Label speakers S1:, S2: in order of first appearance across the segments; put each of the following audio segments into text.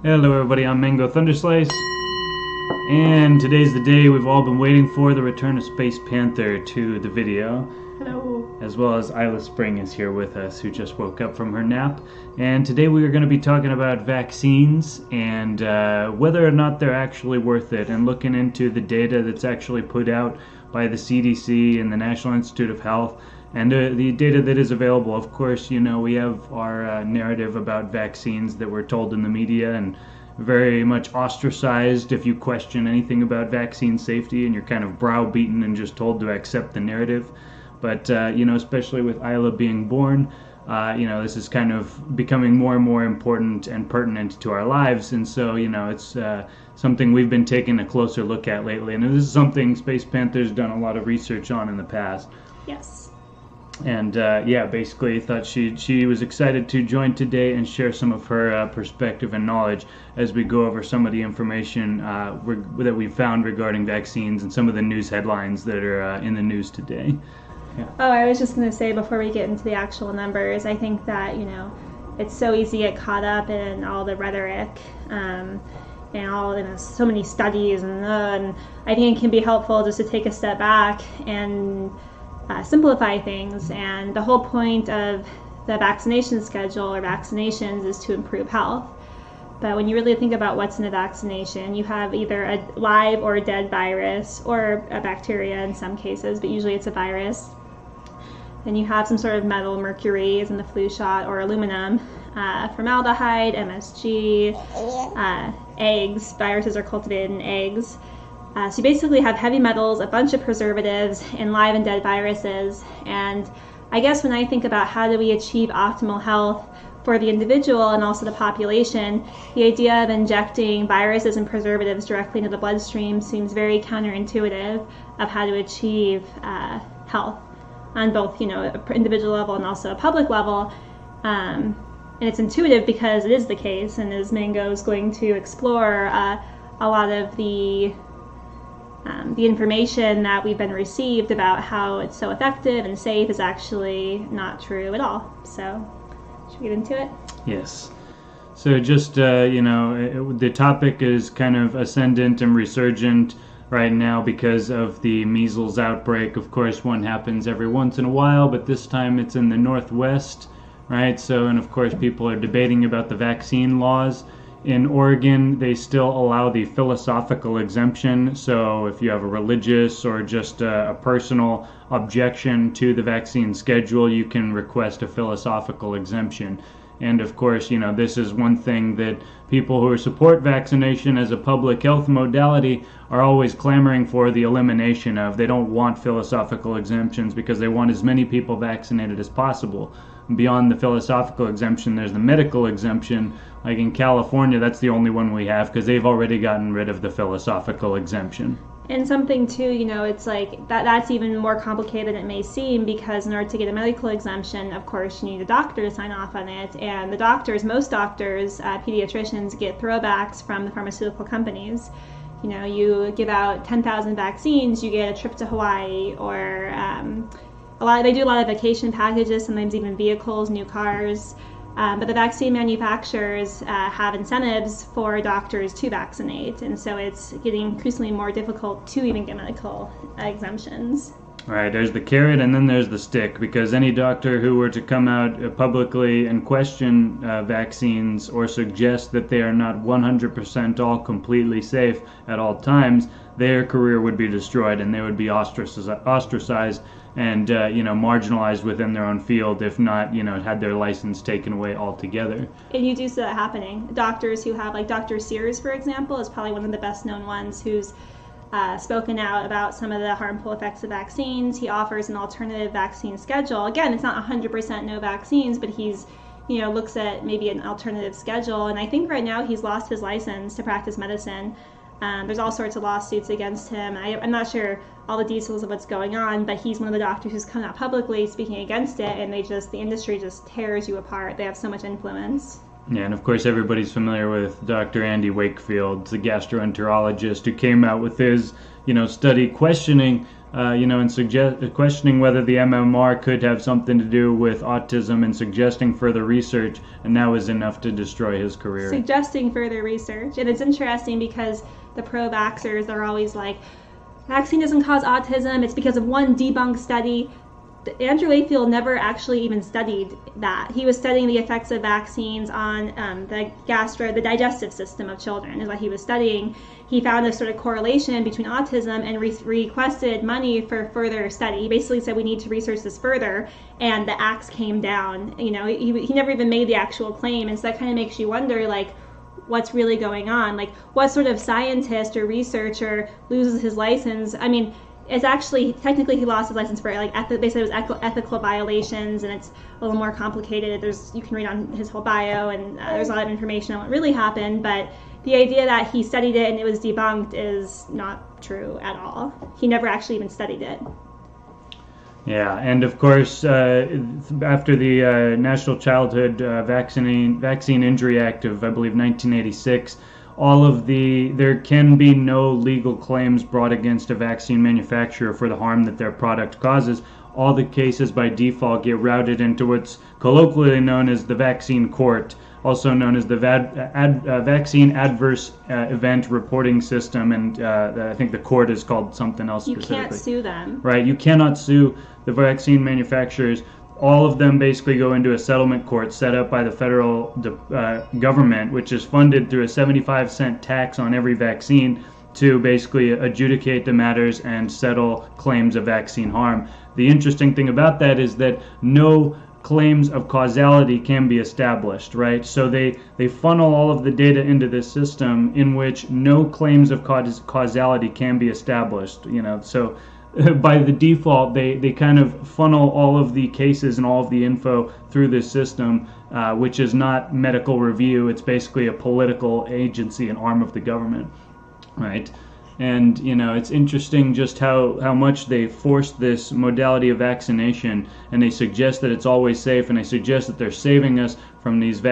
S1: Hello everybody, I'm Mango Thunderslice, and today's the day we've all been waiting for, the return of Space Panther to the video.
S2: Hello.
S1: As well as Isla Spring is here with us, who just woke up from her nap. And today we are going to be talking about vaccines and whether or not they're actually worth it, and looking into the data that's actually put out by the CDC and the National Institute of Health, and the data that is available. Of course, you know, we have our narrative about vaccines that we're told in the media, and very much ostracized if you question anything about vaccine safety, and you're kind of browbeaten and just told to accept the narrative. But, you know, especially with Isla being born, you know, this is kind of becoming more and more important and pertinent to our lives. And so, you know, it's something we've been taking a closer look at lately. And this is something Space Panther's done a lot of research on in the past.
S2: Yes.
S1: And, yeah, basically thought she was excited to join today and share some of her perspective and knowledge as we go over some of the information that we found regarding vaccines and some of the news headlines that are in the news today. Yeah.
S2: Oh, I was just going to say before we get into the actual numbers, I think that, you know, it's so easy to get caught up in all the rhetoric and all, you know, so many studies, and I think it can be helpful just to take a step back and simplify things. And the whole point of the vaccination schedule or vaccinations is to improve health. But when you really think about what's in a vaccination, you have either a live or a dead virus, or a bacteria in some cases, but usually it's a virus. Then you have some sort of metal, mercury is in the flu shot, or aluminum, formaldehyde, MSG, eggs. Viruses are cultivated in eggs. So you basically have heavy metals, a bunch of preservatives, and live and dead viruses. And I guess when I think about how do we achieve optimal health for the individual and also the population, the idea of injecting viruses and preservatives directly into the bloodstream seems very counterintuitive of how to achieve health on both, you know, an individual level and also a public level. And it's intuitive because it is the case, and as Mango is going to explore, a lot of the information that we've been received about how it's so effective and safe is actually not true at all. So, should we get into it?
S1: Yes. So just, you know, the topic is kind of ascendant and resurgent right now because of the measles outbreak. Of course, one happens every once in a while, but this time it's in the Northwest, right? So, and of course, people are debating about the vaccine laws. In Oregon, they still allow the philosophical exemption. So if you have a religious or just a personal objection to the vaccine schedule, you can request a philosophical exemption. And of course, you know, this is one thing that people who support vaccination as a public health modality are always clamoring for the elimination of. They don't want philosophical exemptions because they want as many people vaccinated as possible. Beyond the philosophical exemption, there's the medical exemption. Like in California, that's the only one we have because they've already gotten rid of the philosophical exemption.
S2: And something too, you know, it's like that's even more complicated than it may seem, because in order to get a medical exemption, of course, you need a doctor to sign off on it. And the doctors, most doctors, pediatricians, get throwbacks from the pharmaceutical companies. You know, you give out 10,000 vaccines, you get a trip to Hawaii, or they do a lot of vacation packages, sometimes even vehicles, new cars. But the vaccine manufacturers have incentives for doctors to vaccinate, and so it's getting increasingly more difficult to even get medical exemptions.
S1: All right, there's the carrot and then there's the stick, because any doctor who were to come out publicly and question vaccines or suggest that they are not 100% all completely safe at all times, their career would be destroyed and they would be ostracized and you know, marginalized within their own field, if not, you know, had their license taken away altogether.
S2: And you do see that happening. Doctors who have, like Dr. Sears, for example, is probably one of the best known ones who's spoken out about some of the harmful effects of vaccines. He offers an alternative vaccine schedule. Again, it's not 100% no vaccines, but he's, you know, looks at maybe an alternative schedule. And I think right now he's lost his license to practice medicine. There's all sorts of lawsuits against him. I'm not sure all the details of what's going on, but he's one of the doctors who's come out publicly speaking against it, and the industry just tears you apart. They have so much influence.
S1: Yeah, and of course everybody's familiar with Dr. Andy Wakefield, the gastroenterologist who came out with his, you know, study questioning and questioning whether the MMR could have something to do with autism and suggesting further research, and that was enough to destroy his career.
S2: Suggesting further research. And it's interesting because the pro-vaxxers are always like, vaccine doesn't cause autism, it's because of one debunked study. Andrew Wakefield never actually even studied that. He was studying the effects of vaccines on the digestive system of children is what he was studying. He found a sort of correlation between autism and requested money for further study. He basically said we need to research this further, and the axe came down. He never even made the actual claim, and so that kind of makes you wonder, like, what's really going on? Like, what sort of scientist or researcher loses his license? I mean, it's actually, technically he lost his license for, like, they said it was ethical violations, and it's a little more complicated. You can read on his whole bio, and there's a lot of information on what really happened, but the idea that he studied it and it was debunked is not true at all. He never actually even studied it.
S1: Yeah, and of course, after the National Childhood Vaccine Injury Act of, I believe, 1986, there can be no legal claims brought against a vaccine manufacturer for the harm that their product causes. All the cases by default get routed into what's colloquially known as the vaccine court, also known as the Vaccine Adverse Event Reporting System, and I think the court is called something else specifically.
S2: You can't sue them.
S1: Right, you cannot sue the vaccine manufacturers. All of them basically go into a settlement court set up by the federal government, which is funded through a 75-cent tax on every vaccine to basically adjudicate the matters and settle claims of vaccine harm. The interesting thing about that is that no claims of causality can be established, right? So they funnel all of the data into this system in which no claims of causality can be established, so by the default, they kind of funnel all of the cases and all of the info through this system, which is not medical review. It's basically a political agency, an arm of the government, right? And, it's interesting just how much they force this modality of vaccination, and they suggest that it's always safe, and they suggest that they're saving us from these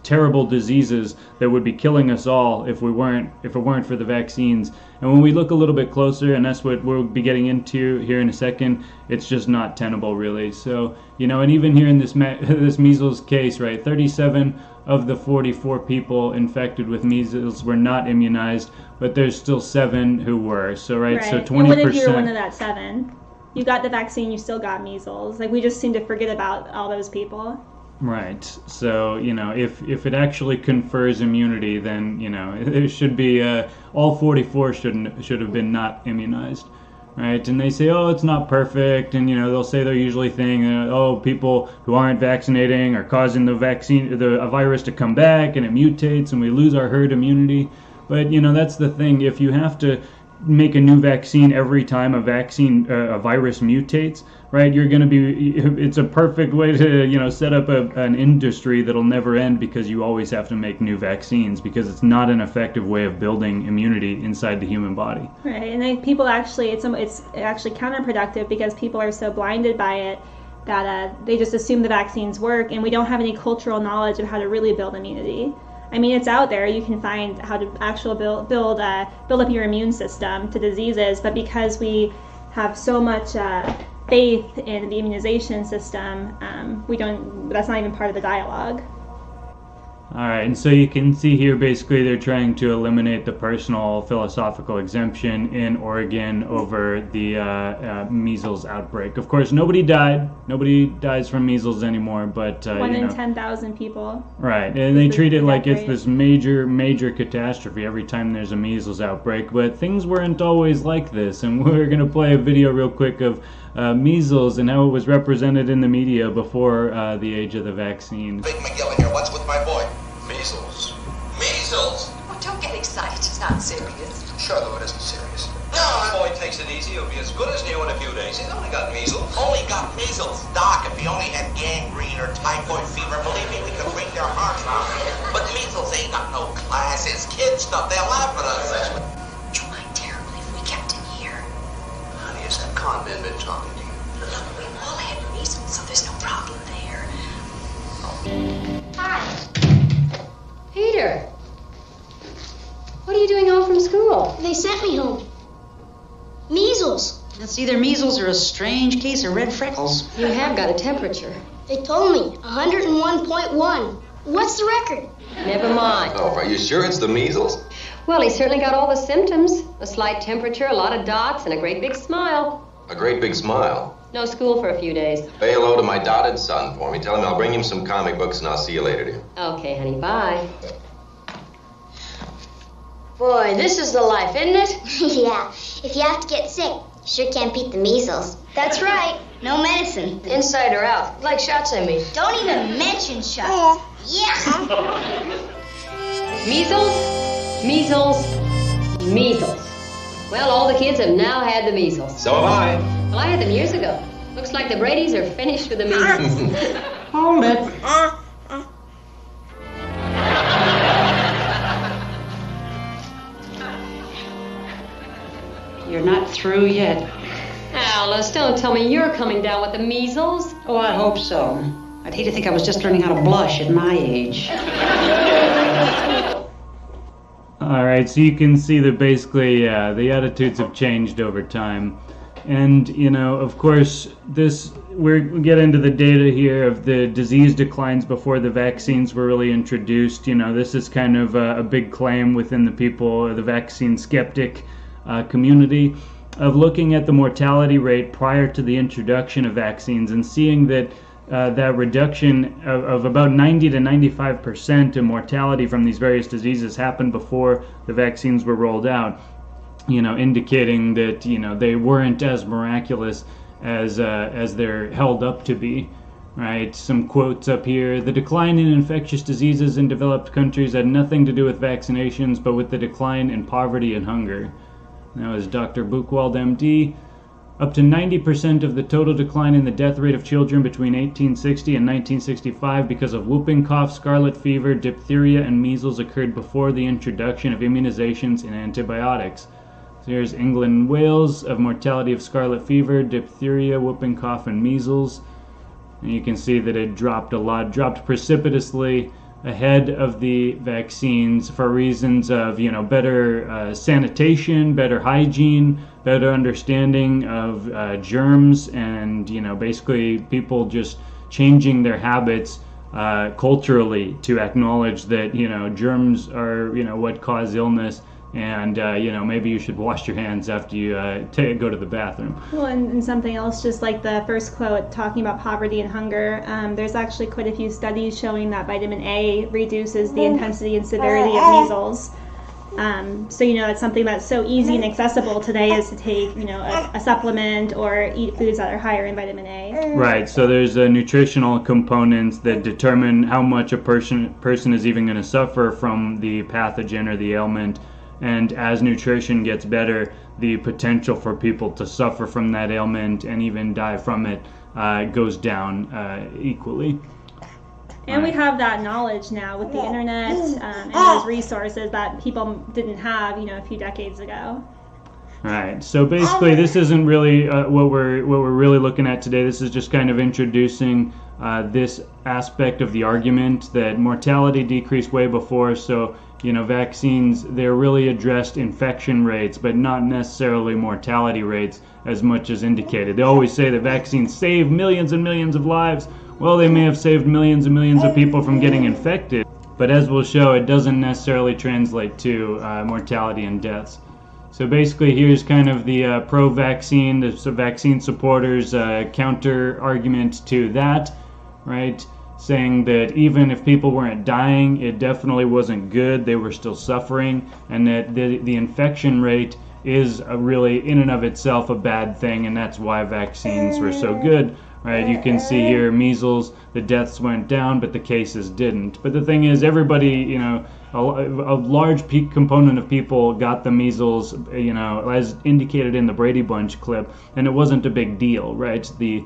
S1: terrible diseases that would be killing us all if it weren't for the vaccines. And when we look a little bit closer, and that's what we'll be getting into here in a second, it's just not tenable, really. So, and even here in this measles case, right, 37 of the 44 people infected with measles were not immunized, but there's still 7 who were. So, right. So 20%.
S2: And what if you're one of that 7? You got the vaccine, you still got measles. Like, we just seem to forget about all those people.
S1: Right. So, if it actually confers immunity, then, it should be all 44 should have been not immunized. Right. And they say, oh, it's not perfect. And, they'll say their usually thing, people who aren't vaccinating are causing the virus to come back, and it mutates and we lose our herd immunity. But, that's the thing. If you have to make a new vaccine every time a virus mutates, right, it's a perfect way to, set up an industry that'll never end, because you always have to make new vaccines, because it's not an effective way of building immunity inside the human body.
S2: Right, and then people actually, it's actually counterproductive, because people are so blinded by it that they just assume the vaccines work, and we don't have any cultural knowledge of how to really build immunity. I mean, it's out there. You can find how to actually build up your immune system to diseases, but because we have so much faith in the immunization system, that's not even part of the dialogue.
S1: All right, and so you can see here basically they're trying to eliminate the personal philosophical exemption in Oregon over the measles outbreak. Of course, nobody died. Nobody dies from measles anymore, but
S2: 1 in 10,000 people.
S1: Right, and they treat it like it's this major catastrophe every time there's a measles outbreak. But things weren't always like this, and we're going to play a video real quick of measles and how it was represented in the media before the age of the vaccine.
S3: Big McGill here. What's with my boy? Measles. Measles!
S4: Oh, don't get excited. It's not serious.
S3: Sure, though, it isn't serious. No, my boy takes it easy. He'll be as good as new in a few days. He's only got measles.
S5: Only got measles? Doc, if he only had gangrene or typhoid fever, believe me, we could break their hearts out. But measles ain't got no class. It's kid stuff. They'll laugh at us.
S4: Would you mind terribly if we kept him here?
S3: Honey, has that con man been talking to you?
S4: Look, we all had measles, so there's no problem there.
S6: Hi. Peter. What are you doing home from school?
S7: They sent me home. Measles. It's either measles or a strange case of red freckles.
S6: You have got a temperature.
S8: They told me 101.1. What's the record?
S6: Never mind.
S3: Oh, are you sure it's the measles?
S6: Well, he certainly got all the symptoms. A slight temperature, a lot of dots, and a great big smile.
S3: A great big smile.
S6: No school for a few days.
S3: Say hello to my dotted son for me. Tell him I'll bring him some comic books and I'll see you later, dear.
S6: Okay, honey, bye.
S8: Boy, this is the life, isn't it?
S9: Yeah, if you have to get sick, you sure can't beat the measles.
S8: That's right. No medicine.
S6: Inside or out? Like shots, I mean.
S8: Don't even mention shots. Yeah.
S6: Measles, measles, measles. Well, all the kids have now had the measles.
S3: So have I.
S6: Well, I had them years ago. Looks like the Bradys are finished with the measles.
S7: Hold it. You're not through yet.
S6: Alice, don't tell me you're coming down with the measles.
S7: Oh, I hope so. I'd hate to think I was just learning how to blush at my age.
S1: All right, so you can see that basically, the attitudes have changed over time. And, you know, of course, we get into the data here of the disease declines before the vaccines were really introduced. You know, this is kind of a big claim within the vaccine skeptic community of looking at the mortality rate prior to the introduction of vaccines and seeing that that reduction of about 90 to 95% in mortality from these various diseases happened before the vaccines were rolled out, you know, indicating that, you know, they weren't as miraculous as they're held up to be. Right, some quotes up here. The decline in infectious diseases in developed countries had nothing to do with vaccinations, but with the decline in poverty and hunger. That was Dr. Buchwald, MD. Up to 90% of the total decline in the death rate of children between 1860 and 1965 because of whooping cough, scarlet fever, diphtheria, and measles occurred before the introduction of immunizations and antibiotics. So here's England and Wales of mortality of scarlet fever, diphtheria, whooping cough, and measles. And you can see that it dropped a lot, dropped precipitously ahead of the vaccines for reasons of, you know, better sanitation, better hygiene, better understanding of germs, and, you know, basically people just changing their habits culturally to acknowledge that, you know, germs are, you know, what cause illness, and you know, maybe you should wash your hands after you go to the bathroom.
S2: Well, and something else, just like the first quote talking about poverty and hunger, there's actually quite a few studies showing that vitamin A reduces the intensity and severity of measles. So, you know, it's something that's so easy and accessible today is to take, you know, a supplement or eat foods that are higher in vitamin A.
S1: Right, so there's nutritional components that determine how much a person is even going to suffer from the pathogen or the ailment. And as nutrition gets better, the potential for people to suffer from that ailment and even die from it goes down equally.
S2: And we have that knowledge now with the internet and those resources that people didn't have, you know, a few decades ago.
S1: Right. So basically, this isn't really what we're really looking at today. This is just kind of introducing this aspect of the argument that mortality decreased way before. So, you know, vaccines, they're really addressed infection rates, but not necessarily mortality rates as much as indicated. They always say that vaccines save millions and millions of lives. Well, they may have saved millions and millions of people from getting infected, but as we'll show, it doesn't necessarily translate to mortality and deaths. So basically, here's kind of the pro-vaccine, the vaccine supporters' counter argument to that, right? Saying that even if people weren't dying, it definitely wasn't good. They were still suffering, and that the infection rate is really in and of itself a bad thing, and that's why vaccines were so good. Right, you can see here measles, the deaths went down, but the cases didn't. But the thing is, everybody, you know, a large component of people got the measles, you know, as indicated in the Brady Bunch clip, and it wasn't a big deal, right? The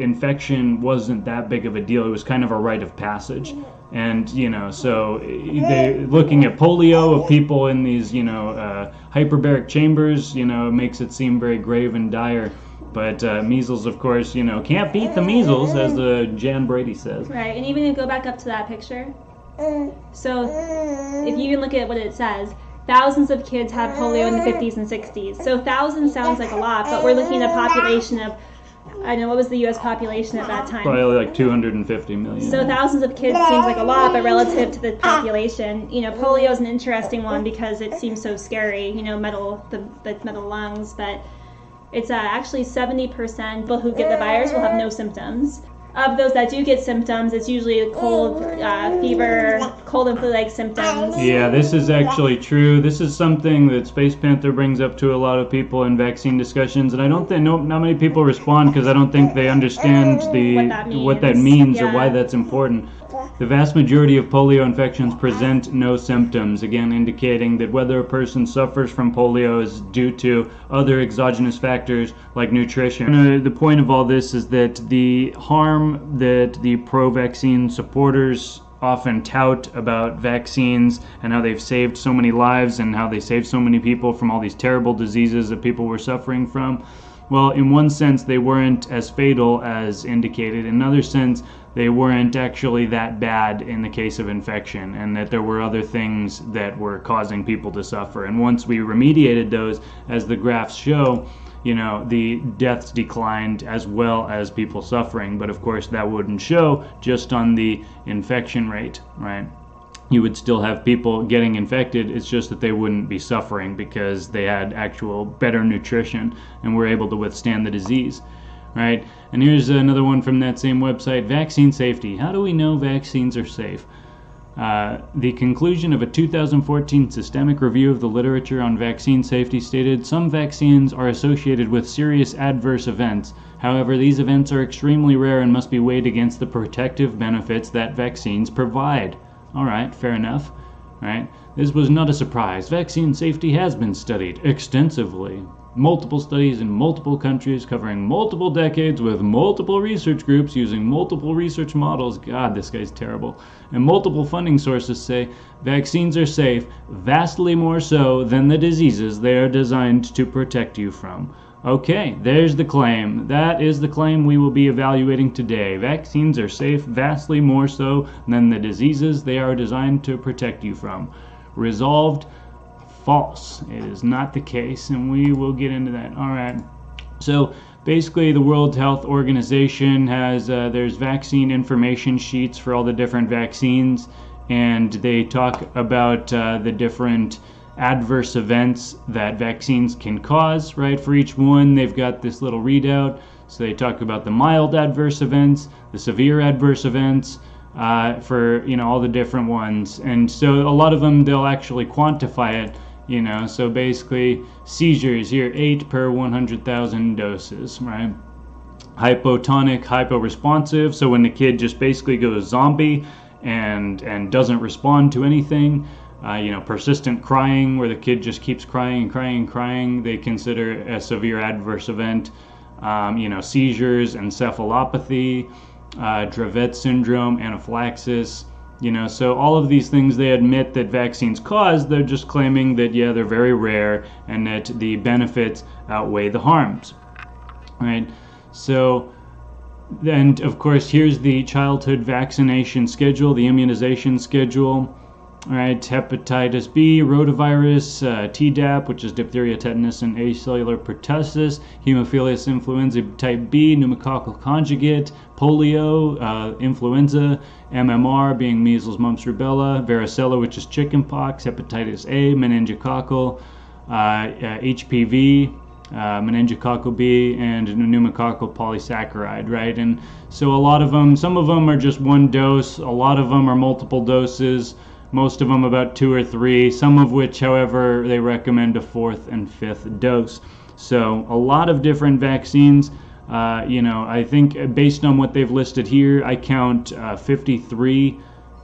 S1: infection wasn't that big of a deal. It was kind of a rite of passage. And, you know, so they looking at polio of people in these, you know, hyperbaric chambers, you know, makes it seem very grave and dire. But measles, of course, you know, can't beat the measles, as Jan Brady says.
S2: Right, and even if you go back up to that picture, so if you even look at what it says, thousands of kids had polio in the 50s and 60s. So thousands sounds like a lot, but we're looking at a population of, I know, what was the U.S. population at that time?
S1: Probably like 250 million.
S2: So thousands of kids seems like a lot, but relative to the population, polio is an interesting one because it seems so scary, the metal lungs, but it's actually 70% people who get the virus will have no symptoms. Of those that do get symptoms, it's usually a cold, fever, cold and flu-like symptoms.
S1: Yeah, this is actually true. This is something that Space Panther brings up to a lot of people in vaccine discussions, and I don't think not many people respond because I don't think they understand what that means or why that's important. The vast majority of polio infections present no symptoms, again indicating that whether a person suffers from polio is due to other exogenous factors like nutrition. The point of all this is that the harm that the pro-vaccine supporters often tout about vaccines and how they've saved so many lives and how they saved so many people from all these terrible diseases that people were suffering from, well, in one sense they weren't as fatal as indicated. In another sense, they weren't actually that bad in the case of infection, and that there were other things that were causing people to suffer. And once we remediated those, as the graphs show, the deaths declined as well as people suffering. But of course that wouldn't show just on the infection rate, right? You would still have people getting infected, it's just that they wouldn't be suffering because they had actual better nutrition and were able to withstand the disease. Right? And here's another one from that same website, vaccine safety. How do we know vaccines are safe? The conclusion of a 2014 systemic review of the literature on vaccine safety stated some vaccines are associated with serious adverse events. However, these events are extremely rare and must be weighed against the protective benefits that vaccines provide. All right, fair enough. Right? This was not a surprise. Vaccine safety has been studied extensively. Multiple studies in multiple countries covering multiple decades with multiple research groups using multiple research models. God, this guy's terrible. And multiple funding sources say vaccines are safe, vastly more so than the diseases they are designed to protect you from. Okay, there's the claim. That is the claim we will be evaluating today. Vaccines are safe, vastly more so than the diseases they are designed to protect you from. Resolved. False. It is not the case, and we will get into that. All right. So basically, the World Health Organization has there's vaccine information sheets for all the different vaccines, and they talk about the different adverse events that vaccines can cause. Right, for each one, they've got this little readout. So they talk about the mild adverse events, the severe adverse events. For all the different ones, and so a lot of them they'll actually quantify it. So basically seizures here, 8 per 100,000 doses, right? Hypotonic, hyporesponsive, so when the kid just basically goes zombie and doesn't respond to anything. Persistent crying, where the kid just keeps crying and crying and crying, they consider a severe adverse event. Seizures, encephalopathy, Dravet syndrome, anaphylaxis. So all of these things they admit that vaccines cause, they're just claiming that, they're very rare and that the benefits outweigh the harms. Right? So, and of course, here's the childhood vaccination schedule, the immunization schedule. All right, hepatitis B, rotavirus, Tdap, which is diphtheria, tetanus, and acellular pertussis, hemophilus influenza type B, pneumococcal conjugate, polio, influenza, MMR being measles, mumps, rubella, varicella, which is chickenpox, hepatitis A, meningococcal, HPV, meningococcal B, and pneumococcal polysaccharide, right? And so a lot of them, some of them are just one dose, a lot of them are multiple doses. Most of them about 2 or 3, some of which, however, they recommend a 4th and 5th dose. So a lot of different vaccines. I think based on what they've listed here, I count 53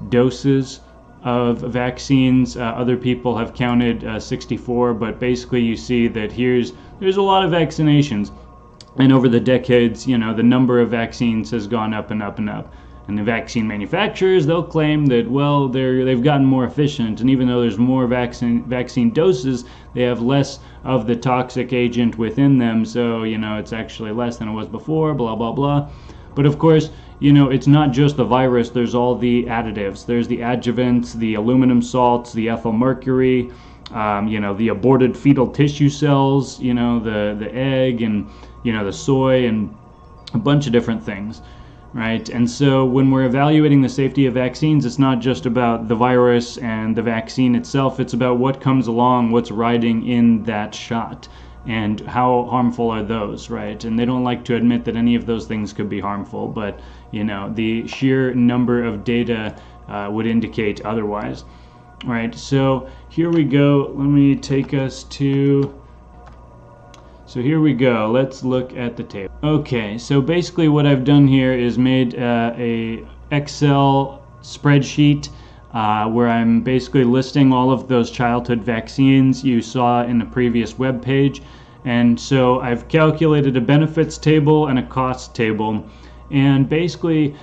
S1: doses of vaccines. Other people have counted 64, but basically you see that there's a lot of vaccinations. And over the decades, the number of vaccines has gone up and up and up. And the vaccine manufacturers, they'll claim that, well, they've gotten more efficient, and even though there's more vaccine doses, they have less of the toxic agent within them, so, it's actually less than it was before, blah, blah, blah. But of course, it's not just the virus, there's all the additives. There's the adjuvants, the aluminum salts, the ethyl mercury, the aborted fetal tissue cells, the egg, and the soy, and a bunch of different things, right? And so when we're evaluating the safety of vaccines, it's not just about the virus and the vaccine itself, it's about what comes along, what's riding in that shot, and how harmful are those, right? And they don't like to admit that any of those things could be harmful, but the sheer number of data would indicate otherwise, right? So here we go. Let me take us to... So here we go. Let's look at the table. Okay, so basically what I've done here is made a Excel spreadsheet where I'm basically listing all of those childhood vaccines you saw in the previous web page. And so I've calculated a benefits table and a costs table, and basically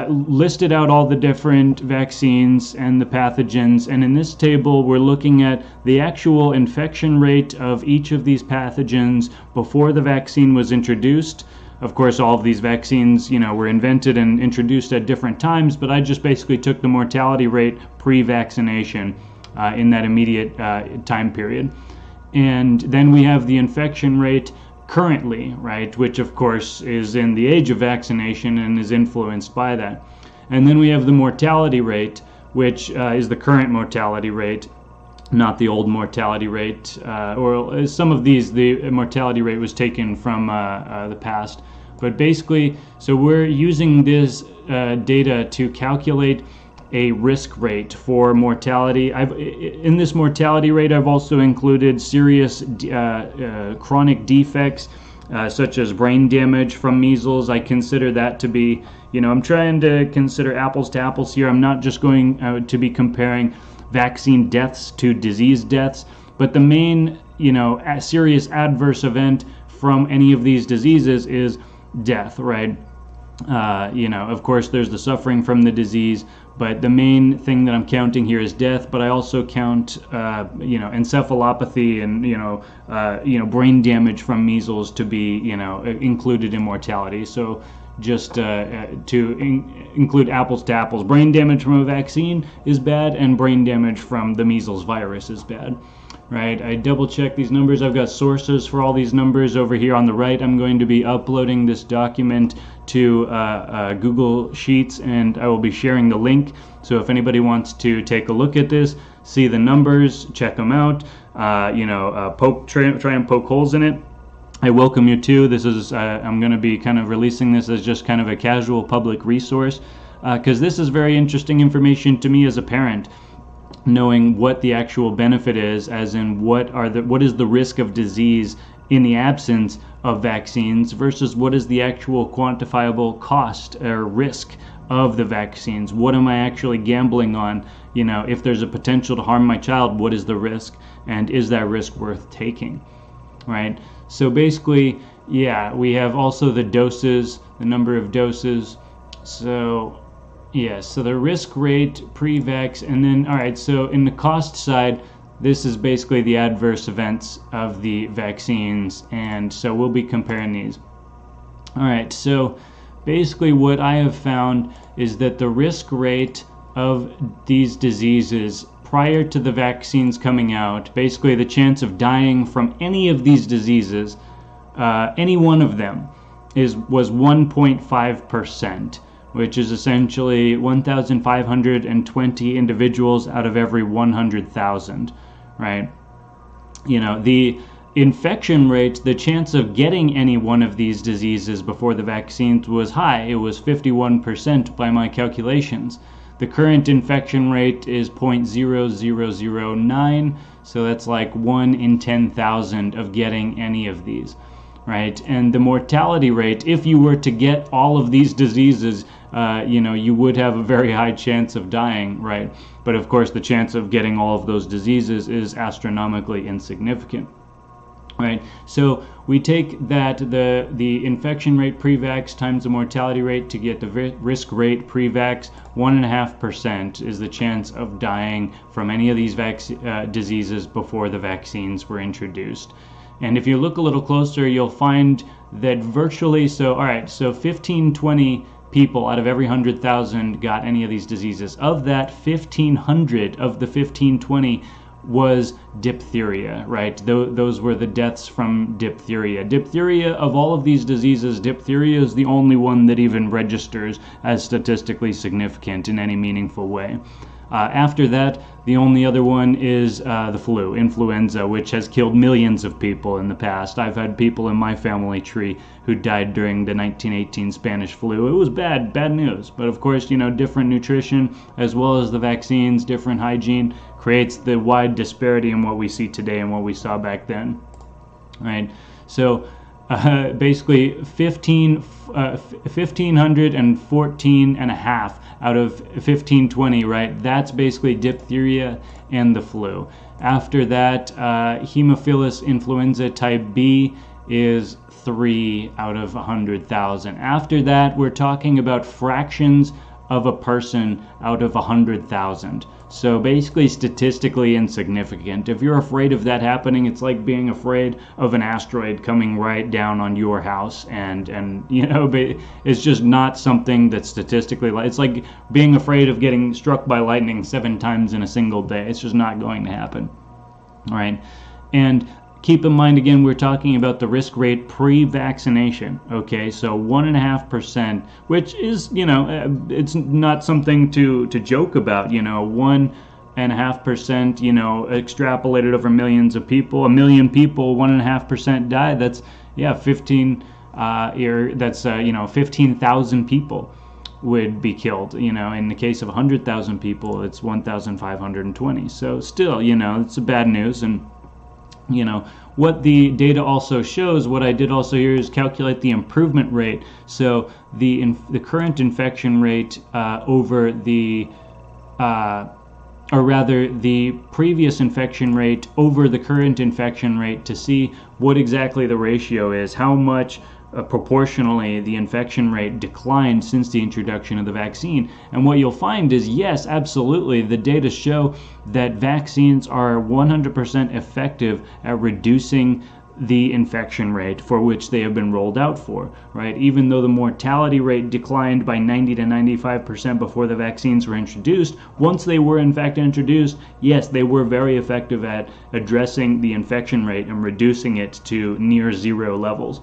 S1: listed out all the different vaccines and the pathogens. And in this table we're looking at the actual infection rate of each of these pathogens before the vaccine was introduced. Of course, all of these vaccines were invented and introduced at different times, but I just basically took the mortality rate pre-vaccination in that immediate time period. And then we have the infection rate currently, right, which of course is in the age of vaccination and is influenced by that. And then we have the mortality rate, which is the current mortality rate, not the old mortality rate, or some of these, the mortality rate was taken from the past. But basically, so we're using this data to calculate a risk rate for mortality. In this mortality rate, I've also included serious chronic defects, such as brain damage from measles. I consider that to be, I'm trying to consider apples to apples here. I'm not just going to be comparing vaccine deaths to disease deaths, but the main, serious adverse event from any of these diseases is death, right? Of course, there's the suffering from the disease, but the main thing that I'm counting here is death. But I also count, encephalopathy and brain damage from measles to be, included in mortality. So just to include apples to apples, brain damage from a vaccine is bad, and brain damage from the measles virus is bad. Right, I double check these numbers. I've got sources for all these numbers over here on the right. I'm going to be uploading this document to Google Sheets, and I will be sharing the link. So if anybody wants to take a look at this, see the numbers, check them out, try and poke holes in it, I welcome you to. This is I'm going to be kind of releasing this as just kind of a casual public resource, because this is very interesting information to me as a parent, knowing what the actual benefit is, as in what is the risk of disease in the absence of vaccines versus what is the actual quantifiable cost or risk of the vaccines. What am I actually gambling on? If there's a potential to harm my child, what is the risk, and is that risk worth taking, right? So basically, yeah, we have also the doses, the number of doses. So yes, so the risk rate pre-vax, and then, all right, so in the cost side, this is basically the adverse events of the vaccines, and so we'll be comparing these. All right, so basically what I have found is that the risk rate of these diseases prior to the vaccines coming out, basically the chance of dying from any of these diseases, any one of them, was 1.5%. which is essentially 1,520 individuals out of every 100,000, right? The infection rate, the chance of getting any one of these diseases before the vaccines was high. It was 51% by my calculations. The current infection rate is 0.0009, so that's like 1 in 10,000 of getting any of these, right? And the mortality rate, if you were to get all of these diseases, you would have a very high chance of dying, right? But of course, the chance of getting all of those diseases is astronomically insignificant, right? So we take that the infection rate pre-vax times the mortality rate to get the risk rate pre-vax. 1.5% is the chance of dying from any of these diseases before the vaccines were introduced. And if you look a little closer, you'll find that virtually, so 15-20 people out of every 100,000 got any of these diseases. Of that, 1,500 of the 1,520 was diphtheria, right? Those were the deaths from diphtheria. Diphtheria, of all of these diseases, diphtheria is the only one that even registers as statistically significant in any meaningful way. After that, the only other one is the flu, influenza, which has killed millions of people in the past. I've had people in my family tree who died during the 1918 Spanish flu. It was bad news. But of course, different nutrition as well as the vaccines, different hygiene creates the wide disparity in what we see today and what we saw back then, right? So basically 1,514 and a half out of 1,520, right? That's basically diphtheria and the flu. After that, Haemophilus influenza type B is 3 out of 100,000. After that, we're talking about fractions of a person out of 100,000. So basically statistically insignificant. If you're afraid of that happening, it's like being afraid of an asteroid coming right down on your house, and it's just not something that's statistically, it's like being afraid of getting struck by lightning 7 times in a single day. It's just not going to happen. All right. And keep in mind, again, we're talking about the risk rate pre-vaccination, okay? So 1.5%, which is, it's not something to joke about, 1.5%, extrapolated over millions of people. 1 million people, 1.5% die. That's, 15,000 people would be killed. In the case of 100,000 people, it's 1,520. So still, it's bad news. And what the data also shows, what I did also here is calculate the improvement rate. So the current infection rate over the, the previous infection rate over the current infection rate, to see what exactly the ratio is, how much proportionally the infection rate declined since the introduction of the vaccine. And what you'll find is, yes, absolutely, the data show that vaccines are 100% effective at reducing the infection rate for which they have been rolled out for, right? Even though the mortality rate declined by 90 to 95% before the vaccines were introduced, once they were in fact introduced, yes, they were very effective at addressing the infection rate and reducing it to near zero levels.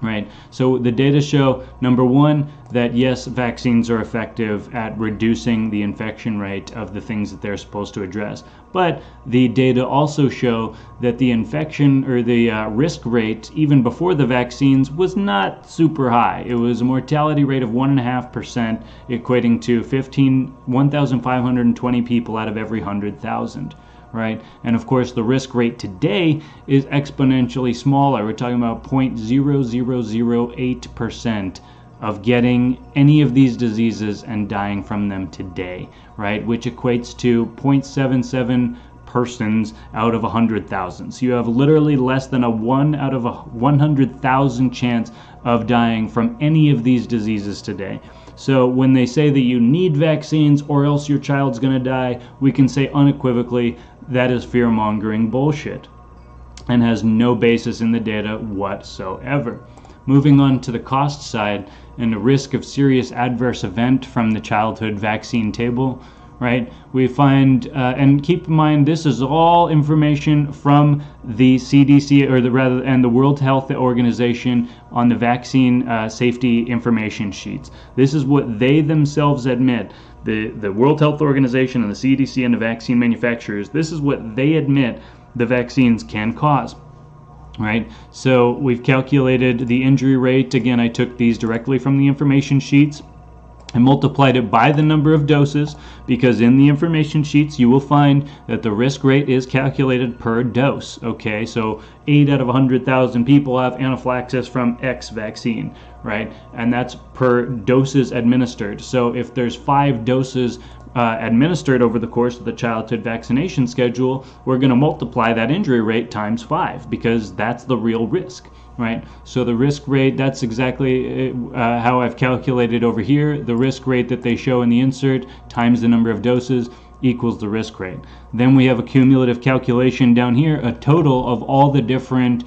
S1: Right. So the data show, number one, that yes, vaccines are effective at reducing the infection rate of the things that they're supposed to address. But the data also show that the infection or the risk rate, even before the vaccines, was not super high. It was a mortality rate of 1.5%, equating to 1,520 people out of every 100,000. Right? And of course, the risk rate today is exponentially smaller. We're talking about 0.0008% of getting any of these diseases and dying from them today, right? Which equates to 0.77 persons out of 100,000. So you have literally less than a 1 out of 100,000 chance of dying from any of these diseases today. So when they say that you need vaccines or else your child's going to die, we can say unequivocally that is fear-mongering bullshit and has no basis in the data whatsoever. Moving on to the cost side and the risk of serious adverse event from the childhood vaccine table, right? We find, and keep in mind, this is all information from the CDC, and the World Health Organization on the vaccine safety information sheets. This is what they themselves admit. The World Health Organization and the CDC and the vaccine manufacturers, this is what they admit the vaccines can cause. Right? So we've calculated the injury rate. Again, I took these directly from the information sheets and multiplied it by the number of doses, because in the information sheets you will find that the risk rate is calculated per dose. Okay, so 8 out of 100,000 people have anaphylaxis from X vaccine, right? And that's per doses administered. So if there's 5 doses administered over the course of the childhood vaccination schedule, we're going to multiply that injury rate times 5, because that's the real risk. Right? So the risk rate, that's exactly how I've calculated over here. The risk rate that they show in the insert times the number of doses equals the risk rate. Then we have a cumulative calculation down here, a total of all the different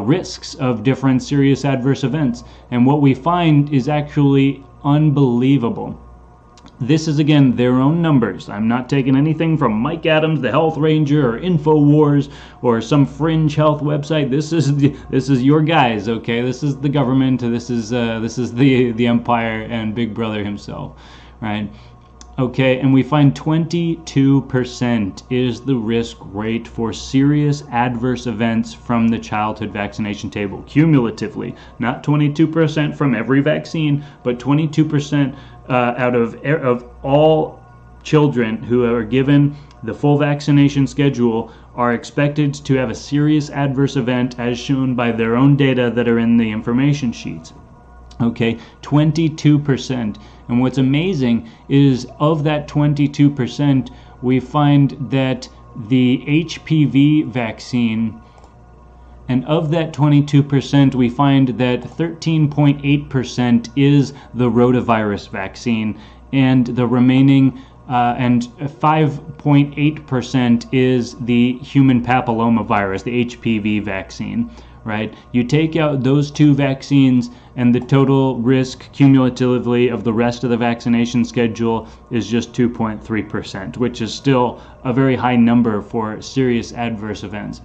S1: risks of different serious adverse events. And what we find is actually unbelievable. This is, again, their own numbers. I'm not taking anything from Mike Adams, the Health Ranger, or InfoWars, or some fringe health website. This is your guys, okay? This is the government. This is the empire and Big Brother himself, right? Okay, and we find 22% is the risk rate for serious adverse events from the childhood vaccination table, cumulatively. Not 22% from every vaccine, but 22% out of all children who are given the full vaccination schedule are expected to have a serious adverse event as shown by their own data that are in the information sheets. Okay, 22%. And what's amazing is of that 22%, we find that the HPV vaccine, and of that 22%, we find that 13.8% is the rotavirus vaccine, and the remaining and 5.8% is the human papillomavirus, the HPV vaccine. Right? You take out those two vaccines and the total risk cumulatively of the rest of the vaccination schedule is just 2.3%, which is still a very high number for serious adverse events.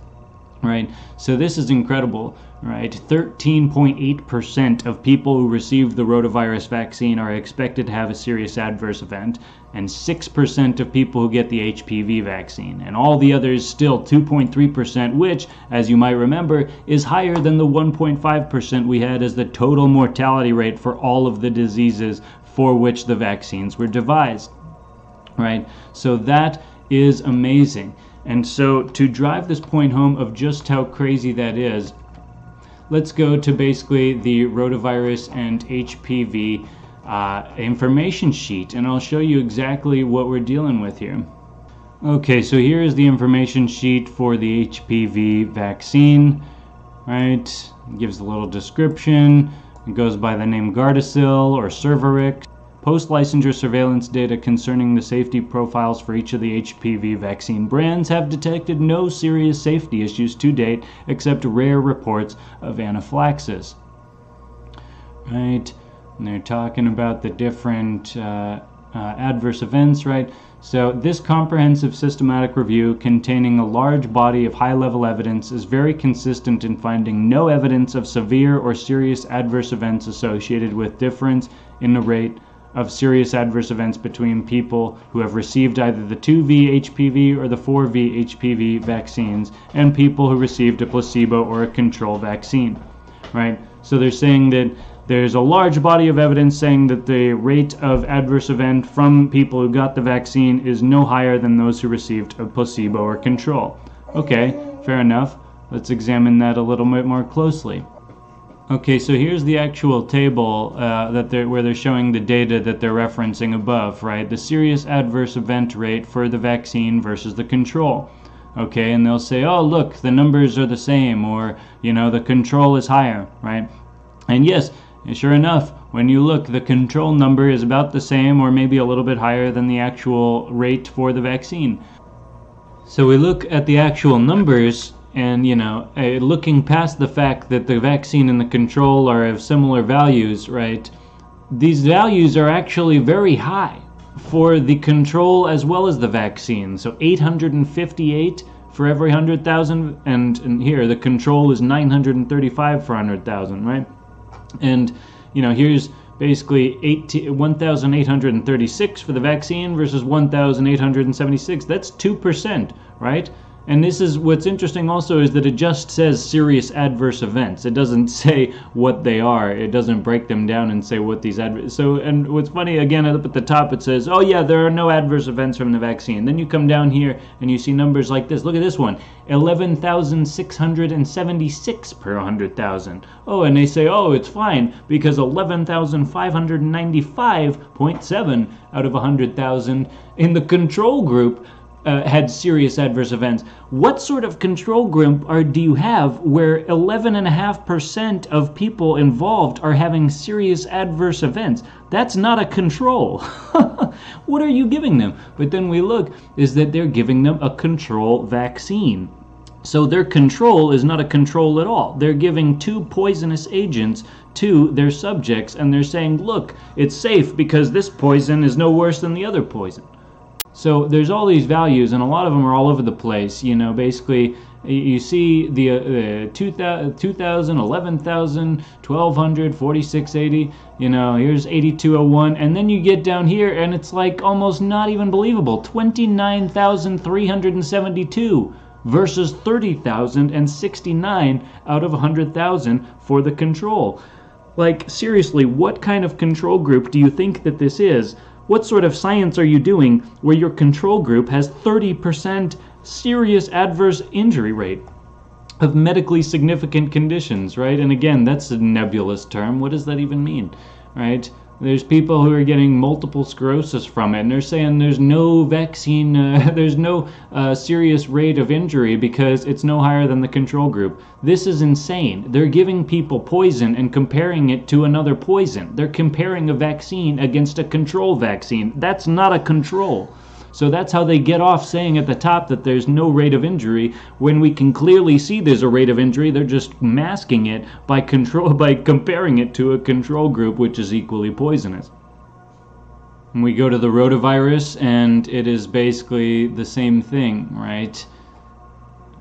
S1: Right? So this is incredible, right? 13.8% of people who receive the rotavirus vaccine are expected to have a serious adverse event, and 6% of people who get the HPV vaccine, and all the others still 2.3%, which, as you might remember, is higher than the 1.5% we had as the total mortality rate for all of the diseases for which the vaccines were devised, right? So that is amazing. And so to drive this point home of just how crazy that is, let's go to basically the rotavirus and HPV information sheet, and I'll show you exactly what we're dealing with here. Okay, so here is the information sheet for the HPV vaccine, right? It gives a little description. It goes by the name Gardasil or Cervarix. Post-licensure surveillance data concerning the safety profiles for each of the HPV vaccine brands have detected no serious safety issues to date, except rare reports of anaphylaxis. Right, and they're talking about the different adverse events, right? So this comprehensive systematic review containing a large body of high-level evidence is very consistent in finding no evidence of severe or serious adverse events associated with difference in the rate of serious adverse events between people who have received either the 2V HPV or the 4V HPV vaccines and people who received a placebo or a control vaccine, right? So they're saying that there's a large body of evidence saying that the rate of adverse event from people who got the vaccine is no higher than those who received a placebo or control. Okay, fair enough. Let's examine that a little bit more closely. Okay, so here's the actual table where they're showing the data that they're referencing above, right? The serious adverse event rate for the vaccine versus the control. Okay, and they'll say, oh, look, the numbers are the same, or, you know, the control is higher, right? And yes, sure enough, when you look, the control number is about the same or maybe a little bit higher than the actual rate for the vaccine. So we look at the actual numbers, and, you know, looking past the fact that the vaccine and the control are of similar values, right? These values are actually very high for the control as well as the vaccine. So 858 for every 100,000, and here the control is 935 for 100,000, right? And, you know, here's basically 1,836 for the vaccine versus 1,876. That's 2%, right? And this is what's interesting also is that it just says serious adverse events. It doesn't say what they are. It doesn't break them down and say what these and what's funny, again, up at the top it says, oh yeah, there are no adverse events from the vaccine. Then you come down here and you see numbers like this. Look at this one, 11,676 per 100,000. Oh, and they say, oh, it's fine because 11,595.7 out of 100,000 in the control group had serious adverse events. What sort of control group do you have where 11.5% of people involved are having serious adverse events? That's not a control. What are you giving them? But then we look, is that they're giving them a control vaccine. So their control is not a control at all. They're giving 2 poisonous agents to their subjects, and they're saying, look, it's safe because this poison is no worse than the other poison. So there's all these values, and a lot of them are all over the place. You know, basically, you see the 2,000, 11,000, 1,200, 4,680, you know, here's 8,201, and then you get down here, and it's like almost not even believable. 29,372 versus 30,069 out of 100,000 for the control. Like, seriously, what kind of control group do you think that this is? What sort of science are you doing where your control group has 30% serious adverse injury rate of medically significant conditions, right? And again, that's a nebulous term. What does that even mean, right? There's people who are getting multiple sclerosis from it, and they're saying there's no vaccine, there's no serious rate of injury because it's no higher than the control group. This is insane. They're giving people poison and comparing it to another poison. They're comparing a vaccine against a control vaccine. That's not a control. So that's how they get off saying at the top that there's no rate of injury when we can clearly see there's a rate of injury. They're just masking it by comparing it to a control group, which is equally poisonous. And we go to the rotavirus, and it is basically the same thing, right?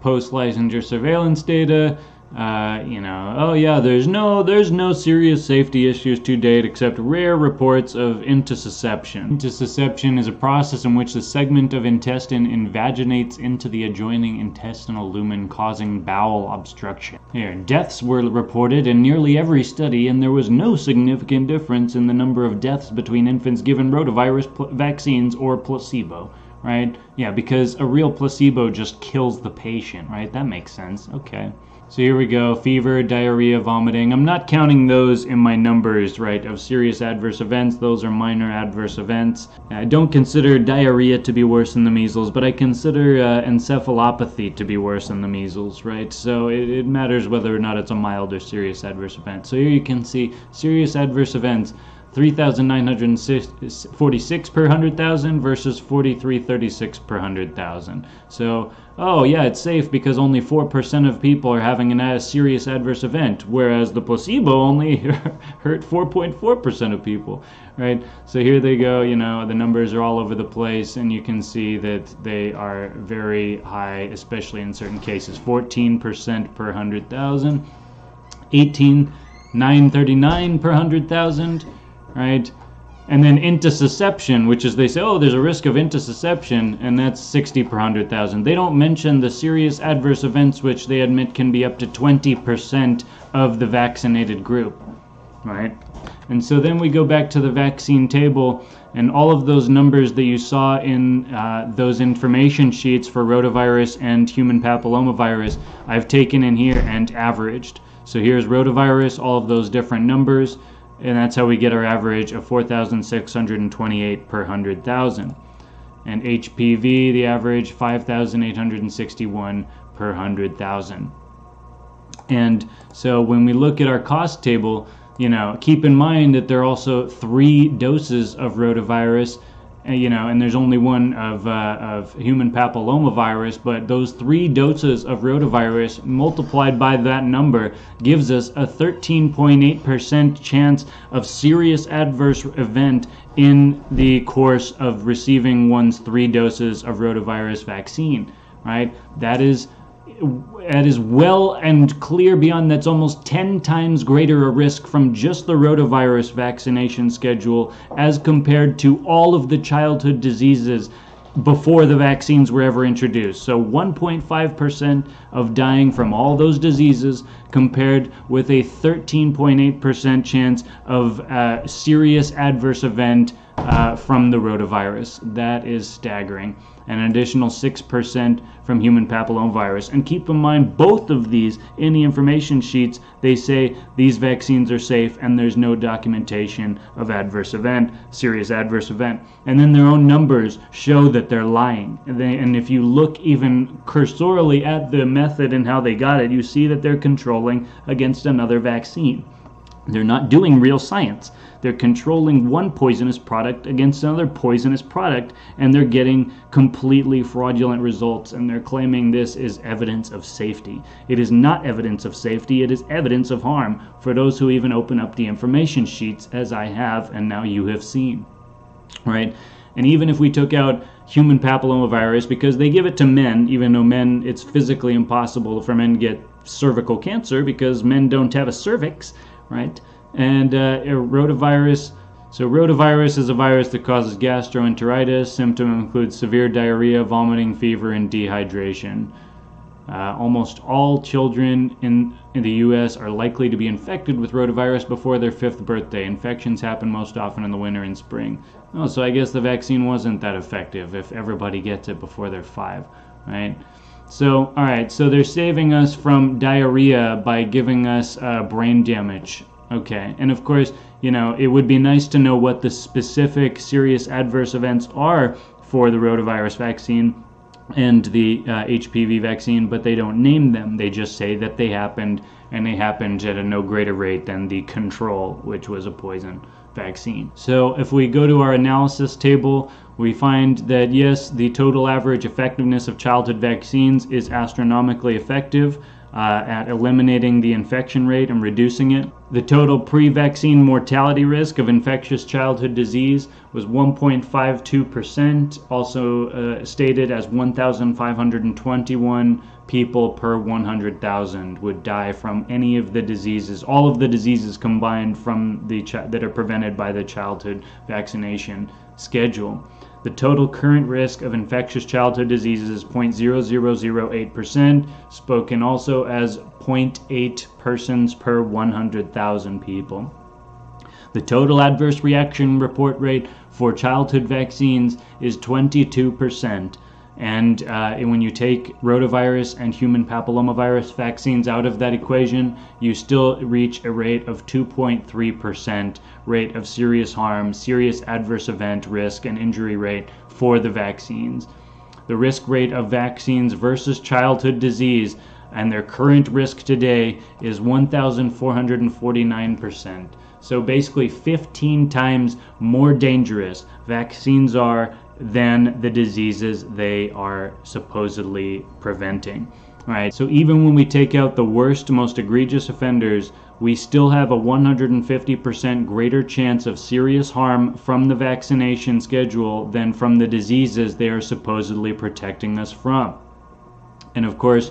S1: Post-licensure surveillance data. You know, oh yeah, there's no serious safety issues to date except rare reports of intussusception. Intussusception is a process in which the segment of intestine invaginates into the adjoining intestinal lumen, causing bowel obstruction. Here, deaths were reported in nearly every study, and there was no significant difference in the number of deaths between infants given rotavirus vaccines or placebo. Right? Yeah, because a real placebo just kills the patient, right? That makes sense. Okay. So here we go, fever, diarrhea, vomiting. I'm not counting those in my numbers, right, of serious adverse events. Those are minor adverse events. I don't consider diarrhea to be worse than the measles, but I consider encephalopathy to be worse than the measles, right? So it matters whether or not it's a mild or serious adverse event. So here you can see serious adverse events, 3,946 per 100,000 versus 4,336 per 100,000. So, oh yeah, it's safe because only 4% of people are having a serious adverse event, whereas the placebo only hurt 4.4% of people, right? So here they go, you know, the numbers are all over the place, and you can see that they are very high, especially in certain cases. 14% per 100,000, 18,939 per 100,000, right? And then intussusception, which is they say, oh, there's a risk of intussusception, and that's 60 per 100,000. They don't mention the serious adverse events, which they admit can be up to 20% of the vaccinated group, right? And so then we go back to the vaccine table, and all of those numbers that you saw in those information sheets for rotavirus and human papillomavirus, I've taken in here and averaged. So here's rotavirus, all of those different numbers, and that's how we get our average of 4,628 per 100,000. And HPV, the average 5,861 per 100,000. And so when we look at our cost table, you know, keep in mind that there are also 3 doses of rotavirus, you know, and there's only one of human papillomavirus, but those 3 doses of rotavirus multiplied by that number gives us a 13.8% chance of serious adverse event in the course of receiving one's 3 doses of rotavirus vaccine, right? That is well and clear beyond. That's almost 10 times greater a risk from just the rotavirus vaccination schedule as compared to all of the childhood diseases before the vaccines were ever introduced. So 1.5% of dying from all those diseases compared with a 13.8% chance of serious adverse event from the rotavirus. That is staggering. An additional 6% from human papillomavirus. And keep in mind, both of these, in the information sheets, they say these vaccines are safe and there's no documentation of adverse event, serious adverse event. And then their own numbers show that they're lying. And if you look even cursorily at the method and how they got it, you see that they're controlling against another vaccine. They're not doing real science. They're controlling one poisonous product against another poisonous product, and they're getting completely fraudulent results, and they're claiming this is evidence of safety. It is not evidence of safety, it is evidence of harm for those who even open up the information sheets, as I have and now you have seen, right? And even if we took out human papillomavirus, because they give it to men, even though men, it's physically impossible for men to get cervical cancer because men don't have a cervix, right? And rotavirus, so rotavirus is a virus that causes gastroenteritis. Symptoms include severe diarrhea, vomiting, fever, and dehydration. Almost all children in the U.S. are likely to be infected with rotavirus before their 5th birthday. Infections happen most often in the winter and spring. Oh, so I guess the vaccine wasn't that effective if everybody gets it before they're 5, right? So, all right, so they're saving us from diarrhea by giving us brain damage. Okay, and of course, you know, it would be nice to know what the specific serious adverse events are for the rotavirus vaccine and the HPV vaccine, but they don't name them. They just say that they happened, and they happened at a no greater rate than the control, which was a poison vaccine. So if we go to our analysis table, we find that yes, the total average effectiveness of childhood vaccines is astronomically effective at eliminating the infection rate and reducing it. The total pre-vaccine mortality risk of infectious childhood disease was 1.52%, also stated as 1,521 people per 100,000 would die from any of the diseases, all of the diseases combined from the that are prevented by the childhood vaccination schedule. The total current risk of infectious childhood diseases is 0.0008%, spoken also as 0.8 persons per 100,000 people. The total adverse reaction report rate for childhood vaccines is 22%. And when you take rotavirus and human papillomavirus vaccines out of that equation, you still reach a rate of 2.3% rate of serious harm, serious adverse event risk, and injury rate for the vaccines. The risk rate of vaccines versus childhood disease and their current risk today is 1,449%. So basically 15 times more dangerous vaccines are than the diseases they are supposedly preventing. All right, so even when we take out the worst, most egregious offenders, we still have a 150% greater chance of serious harm from the vaccination schedule than from the diseases they are supposedly protecting us from. And of course,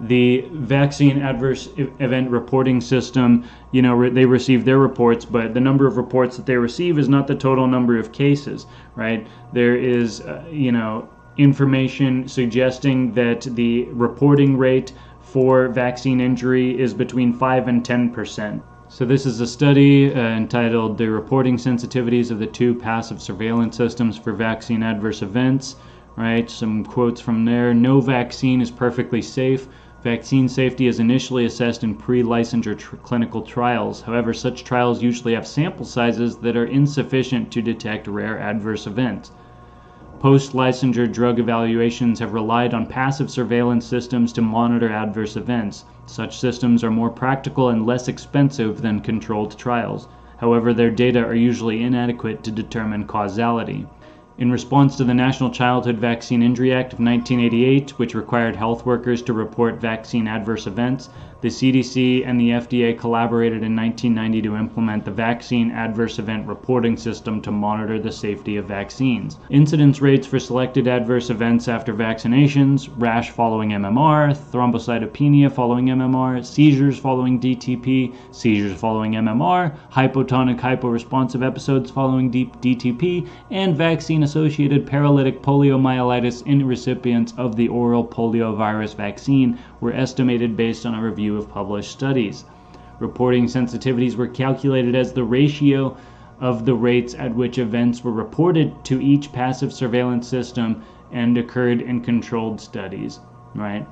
S1: the vaccine adverse event reporting system, you know, they receive their reports, but the number of reports that they receive is not the total number of cases, right? There is, you know, information suggesting that the reporting rate for vaccine injury is between 5 and 10%. So this is a study entitled The Reporting Sensitivities of the Two Passive Surveillance Systems for Vaccine Adverse Events, right? Some quotes from there. No vaccine is perfectly safe. Vaccine safety is initially assessed in pre-licensure clinical trials. However, such trials usually have sample sizes that are insufficient to detect rare adverse events. Post-licensure drug evaluations have relied on passive surveillance systems to monitor adverse events. Such systems are more practical and less expensive than controlled trials. However, their data are usually inadequate to determine causality. In response to the National Childhood Vaccine Injury Act of 1988, which required health workers to report vaccine adverse events, the CDC and the FDA collaborated in 1990 to implement the Vaccine Adverse Event Reporting System to monitor the safety of vaccines. Incidence rates for selected adverse events after vaccinations, rash following MMR, thrombocytopenia following MMR, seizures following DTP, seizures following MMR, hypotonic hyporesponsive episodes following DTP, and vaccine-associated paralytic poliomyelitis in recipients of the oral poliovirus vaccine were estimated based on a review of published studies. Reporting sensitivities were calculated as the ratio of the rates at which events were reported to each passive surveillance system and occurred in controlled studies, right?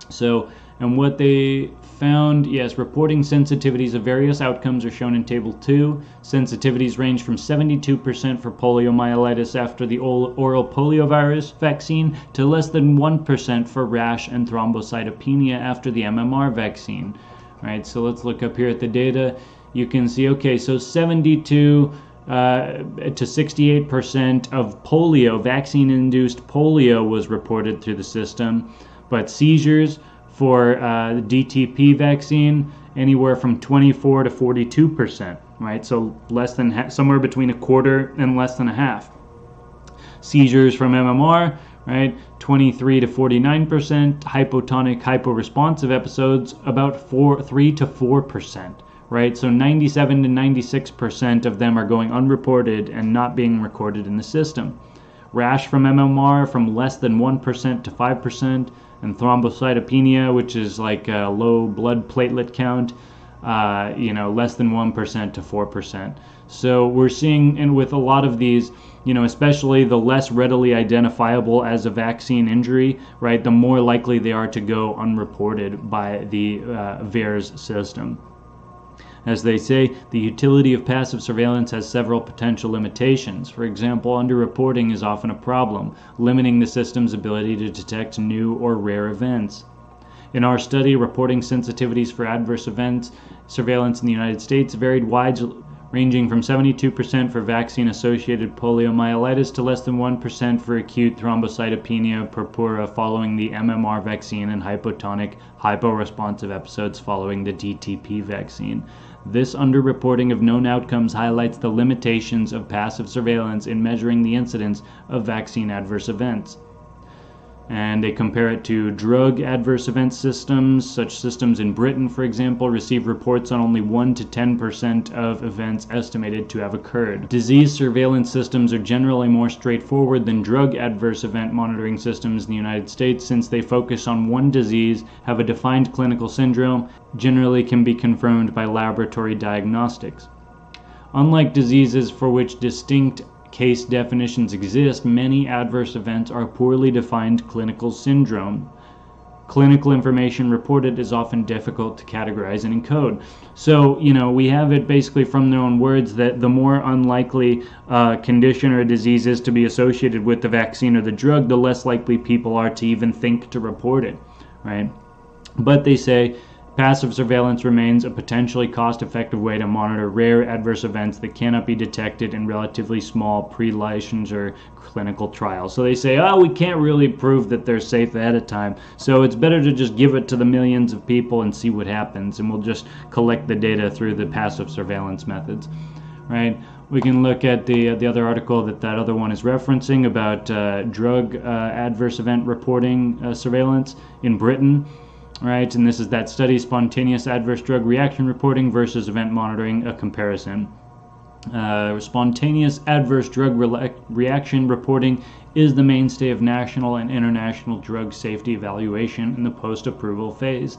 S1: So, and what they found, yes, reporting sensitivities of various outcomes are shown in Table 2. Sensitivities range from 72% for poliomyelitis after the oral poliovirus vaccine to less than 1% for rash and thrombocytopenia after the MMR vaccine. Right, so let's look up here at the data. you can see, okay, so 72 to 68% of polio, vaccine-induced polio, was reported through the system, but seizures for the DTP vaccine, anywhere from 24 to 42%, right? So less than somewhere between a quarter and less than a half. Seizures from MMR, right? 23 to 49%. Hypotonic hyporesponsive episodes, about 3 to 4%, right? So 97 to 96% of them are going unreported and not being recorded in the system. Rash from MMR from less than 1% to 5%, and thrombocytopenia, which is like a low blood platelet count, less than 1% to 4%. So we're seeing, and with a lot of these, especially the less readily identifiable as a vaccine injury, right, the more likely they are to go unreported by the VAERS system. As they say, the utility of passive surveillance has several potential limitations. For example, underreporting is often a problem, limiting the system's ability to detect new or rare events. In our study, reporting sensitivities for adverse events surveillance in the United States varied widely, ranging from 72% for vaccine-associated poliomyelitis to less than 1% for acute thrombocytopenia purpura following the MMR vaccine and hypotonic hyporesponsive episodes following the DTP vaccine. This underreporting of known outcomes highlights the limitations of passive surveillance in measuring the incidence of vaccine adverse events. And they compare it to drug adverse event systems. Such systems in Britain, for example, receive reports on only 1 to 10% of events estimated to have occurred. Disease surveillance systems are generally more straightforward than drug adverse event monitoring systems in the United States, since they focus on one disease, have a defined clinical syndrome, generally can be confirmed by laboratory diagnostics. Unlike diseases for which distinct case definitions exist, many adverse events are poorly defined clinical syndrome. Clinical information reported is often difficult to categorize and encode. So, we have it basically from their own words that the more unlikely condition or disease is to be associated with the vaccine or the drug, the less likely people are to even think to report it, right? But they say passive surveillance remains a potentially cost-effective way to monitor rare adverse events that cannot be detected in relatively small pre-licensure clinical trials. So they say, we can't really prove that they're safe ahead of time, so it's better to just give it to the millions of people and see what happens, and we'll just collect the data through the passive surveillance methods, right? We can look at the other article that other one is referencing about drug adverse event reporting surveillance in Britain. Right, and this is that study, Spontaneous Adverse Drug Reaction Reporting versus Event Monitoring, a comparison. Spontaneous adverse drug reaction reporting is the mainstay of national and international drug safety evaluation in the post-approval phase.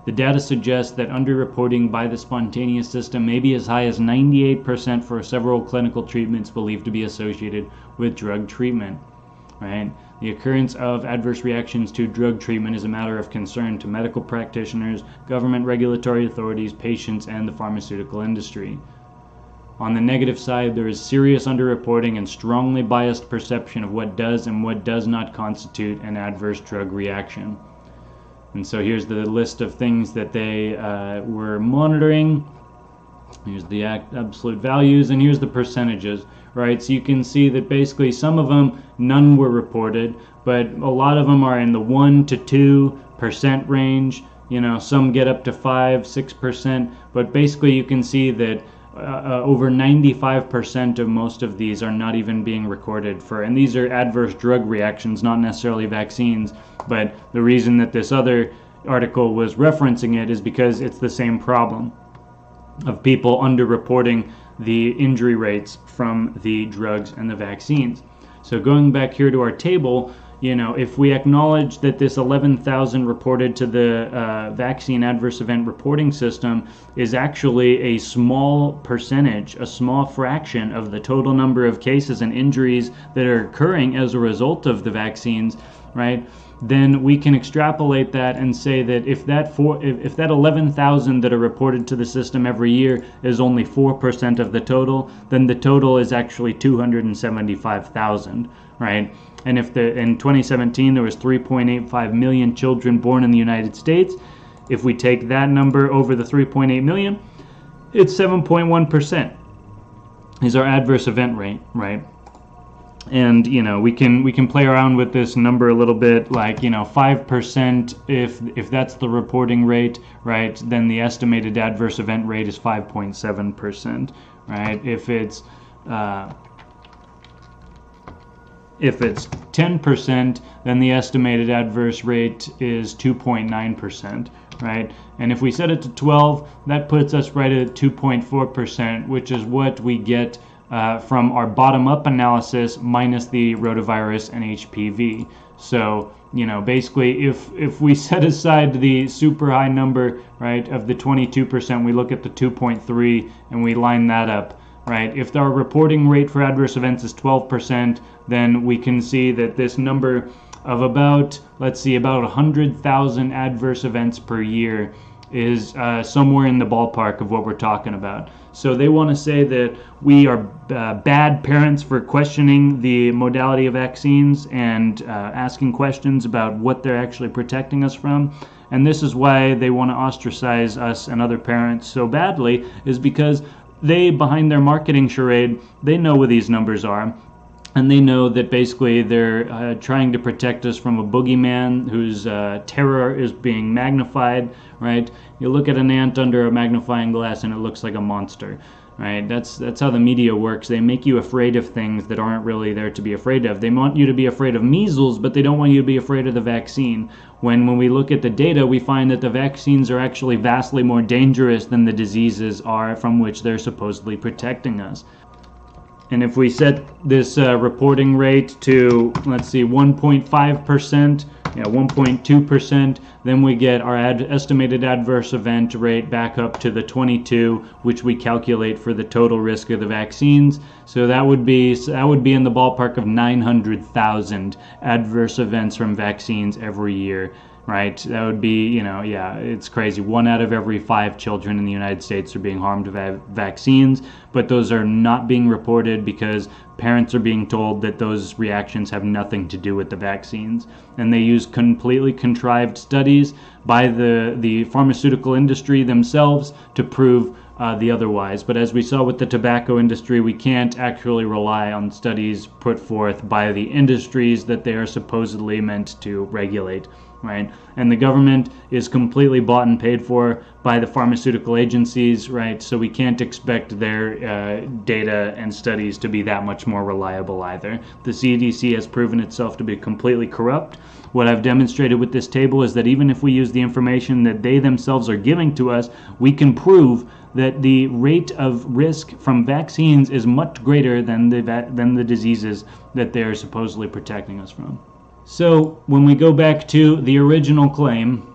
S1: The data suggests that underreporting by the spontaneous system may be as high as 98% for several clinical treatments believed to be associated with drug treatment. Right? The occurrence of adverse reactions to drug treatment is a matter of concern to medical practitioners, government regulatory authorities, patients, and the pharmaceutical industry. On the negative side, there is serious underreporting and strongly biased perception of what does and what does not constitute an adverse drug reaction. And so here's the list of things that they were monitoring. Here's the absolute values, and here's the percentages. Right, so you can see that basically some of them, none were reported, but a lot of them are in the 1 to 2% range. Some get up to 5-6%, but basically you can see that over 95% of most of these are not even being recorded for, and these are adverse drug reactions, not necessarily vaccines. But the reason that this other article was referencing it is because it's the same problem of people underreporting the injury rates from the drugs and the vaccines. So going back here to our table, if we acknowledge that this 11,000 reported to the vaccine adverse event reporting system is actually a small percentage, a small fraction of the total number of cases and injuries that are occurring as a result of the vaccines, right? Then we can extrapolate that and say that if that 11,000 that are reported to the system every year is only 4% of the total, then the total is actually 275,000, right? And if in 2017 there was 3.85 million children born in the United States, if we take that number over the 3.8 million, it's 7.1% is our adverse event rate, right? And we can play around with this number a little bit, like 5%. If that's the reporting rate, right, then the estimated adverse event rate is 5.7%, right? If it's 10%, then the estimated adverse rate is 2.9%, right? And if we set it to 12, that puts us right at 2.4%, which is what we get from our bottom-up analysis minus the rotavirus and HPV. So, basically, if we set aside the super high number, right, of the 22%, we look at the 2.3 and we line that up, right? If our reporting rate for adverse events is 12%, then we can see that this number of about 100,000 adverse events per year is somewhere in the ballpark of what we're talking about. So they want to say that we are bad parents for questioning the modality of vaccines and asking questions about what they're actually protecting us from. And this is why they want to ostracize us and other parents so badly, is because they, behind their marketing charade, they know what these numbers are. And they know that basically they're trying to protect us from a boogeyman whose terror is being magnified, right? You look at an ant under a magnifying glass and it looks like a monster, right? That's how the media works. They make you afraid of things that aren't really there to be afraid of. They want you to be afraid of measles, but they don't want you to be afraid of the vaccine. When we look at the data, we find that the vaccines are actually vastly more dangerous than the diseases are from which they're supposedly protecting us. And if we set this reporting rate to, 1.5%, 1.2%, then we get our estimated adverse event rate back up to the 22, which we calculate for the total risk of the vaccines. So that would be in the ballpark of 900,000 adverse events from vaccines every year. Right, that would be, it's crazy. 1 out of every 5 children in the United States are being harmed by vaccines, but those are not being reported because parents are being told that those reactions have nothing to do with the vaccines. And they use completely contrived studies by the pharmaceutical industry themselves to prove the otherwise. But as we saw with the tobacco industry, we can't actually rely on studies put forth by the industries that they are supposedly meant to regulate. Right, and the government is completely bought and paid for by the pharmaceutical agencies, right? So we can't expect their data and studies to be that much more reliable either. The CDC has proven itself to be completely corrupt. What I've demonstrated with this table is that even if we use the information that they themselves are giving to us, we can prove that the rate of risk from vaccines is much greater than the diseases that they're supposedly protecting us from. So when we go back to the original claim,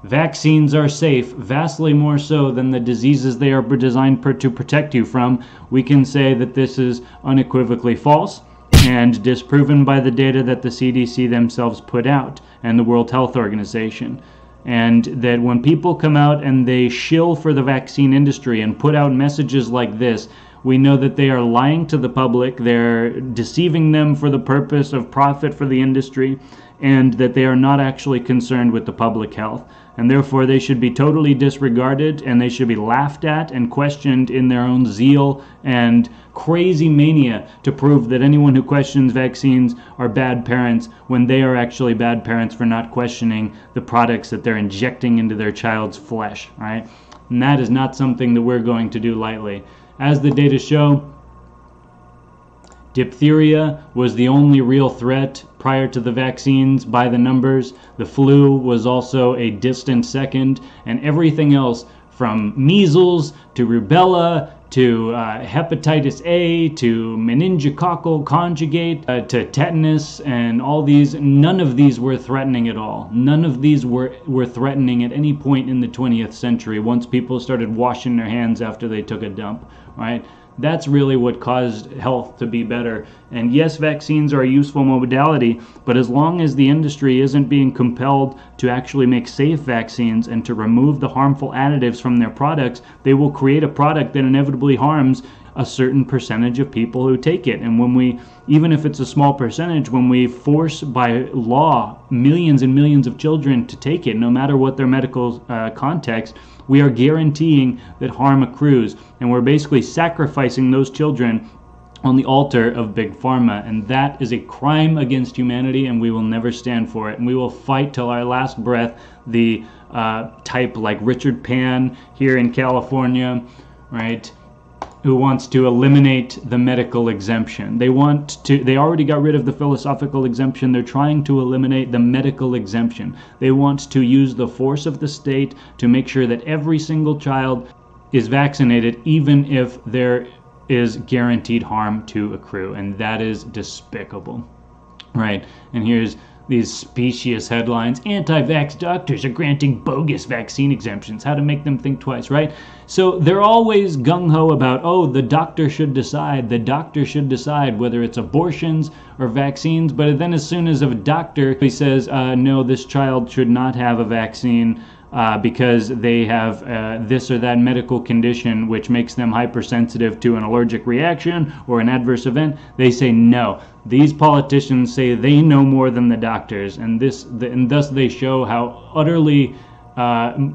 S1: vaccines are safe, vastly more so than the diseases they are designed to protect you from, we can say that this is unequivocally false and disproven by the data that the CDC themselves put out and the World Health Organization. And that when people come out and they shill for the vaccine industry and put out messages like this, we know that they are lying to the public, they're deceiving them for the purpose of profit for the industry, and that they are not actually concerned with the public health. And therefore they should be totally disregarded, and they should be laughed at and questioned in their own zeal and crazy mania to prove that anyone who questions vaccines are bad parents when they are actually bad parents for not questioning the products that they're injecting into their child's flesh, right? And that is not something that we're going to do lightly. As the data show, diphtheria was the only real threat prior to the vaccines by the numbers. The flu was also a distant second, and everything else from measles to rubella to hepatitis A to meningococcal conjugate to tetanus and all these, none of these were threatening at all. None of these were threatening at any point in the 20th century once people started washing their hands after they took a dump, right? That's really what caused health to be better. And yes, vaccines are a useful modality, but as long as the industry isn't being compelled to actually make safe vaccines and to remove the harmful additives from their products, they will create a product that inevitably harms a certain percentage of people who take it. And when we, even if it's a small percentage, when we force by law millions and millions of children to take it, no matter what their medical context, we are guaranteeing that harm accrues. And we're basically sacrificing those children on the altar of Big Pharma, and that is a crime against humanity, and we will never stand for it. And we will fight till our last breath the type like Richard Pan here in California, right, who wants to eliminate the medical exemption. They already got rid of the philosophical exemption. They're trying to eliminate the medical exemption. They want to use the force of the state to make sure that every single child is vaccinated, even if there is guaranteed harm to accrue, and that is despicable, right? And here's these specious headlines: anti-vax doctors are granting bogus vaccine exemptions, how to make them think twice, right? So they're always gung-ho about, oh, the doctor should decide whether it's abortions or vaccines, but then as soon as a doctor says, no, this child should not have a vaccine, because they have this or that medical condition which makes them hypersensitive to an allergic reaction or an adverse event, they say no. These politicians say they know more than the doctors, and thus they show how utterly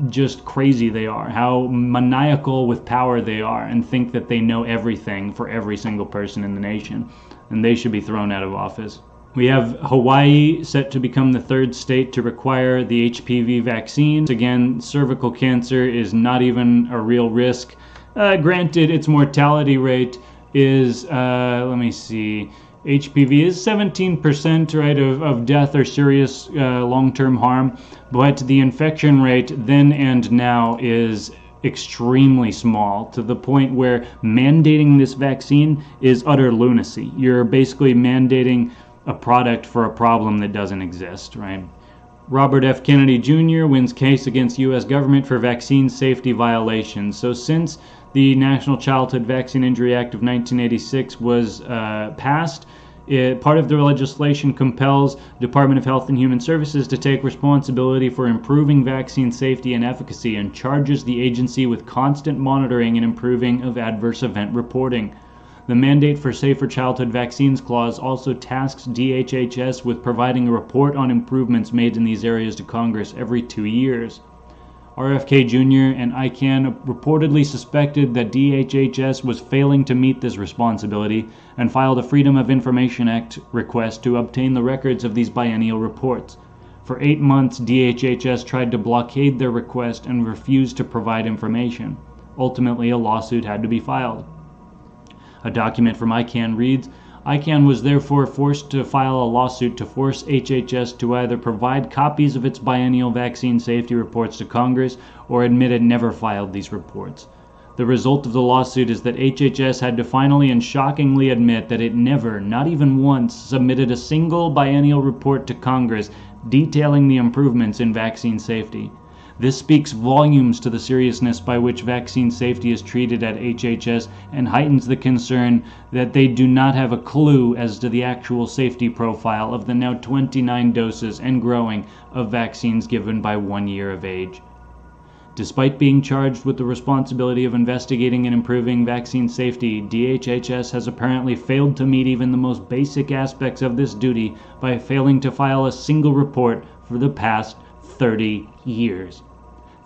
S1: just crazy they are, how maniacal with power they are, and think that they know everything for every single person in the nation, and they should be thrown out of office. We have Hawaii set to become the third state to require the HPV vaccine. Again, cervical cancer is not even a real risk. Granted, its mortality rate is, let me see, HPV is 17%, right, of death or serious long-term harm, but the infection rate then and now is extremely small, to the point where mandating this vaccine is utter lunacy. You're basically mandating a product for a problem that doesn't exist, right? Robert F. Kennedy Jr. wins case against U.S. government for vaccine safety violations. So since the National Childhood Vaccine Injury Act of 1986 was passed, part of the legislation compels Department of Health and Human Services to take responsibility for improving vaccine safety and efficacy, and charges the agency with constant monitoring and improving of adverse event reporting. The Mandate for Safer Childhood Vaccines clause also tasks DHHS with providing a report on improvements made in these areas to Congress every 2 years. RFK Jr. and ICANN reportedly suspected that DHHS was failing to meet this responsibility and filed a Freedom of Information Act request to obtain the records of these biennial reports. For 8 months, DHHS tried to blockade their request and refused to provide information. Ultimately, a lawsuit had to be filed. A document from ICANN reads, ICANN was therefore forced to file a lawsuit to force HHS to either provide copies of its biennial vaccine safety reports to Congress or admit it never filed these reports. The result of the lawsuit is that HHS had to finally and shockingly admit that it never, not even once, submitted a single biennial report to Congress detailing the improvements in vaccine safety. This speaks volumes to the seriousness by which vaccine safety is treated at HHS and heightens the concern that they do not have a clue as to the actual safety profile of the now 29 doses and growing of vaccines given by 1 year of age. Despite being charged with the responsibility of investigating and improving vaccine safety, DHHS has apparently failed to meet even the most basic aspects of this duty by failing to file a single report for the past 30 years.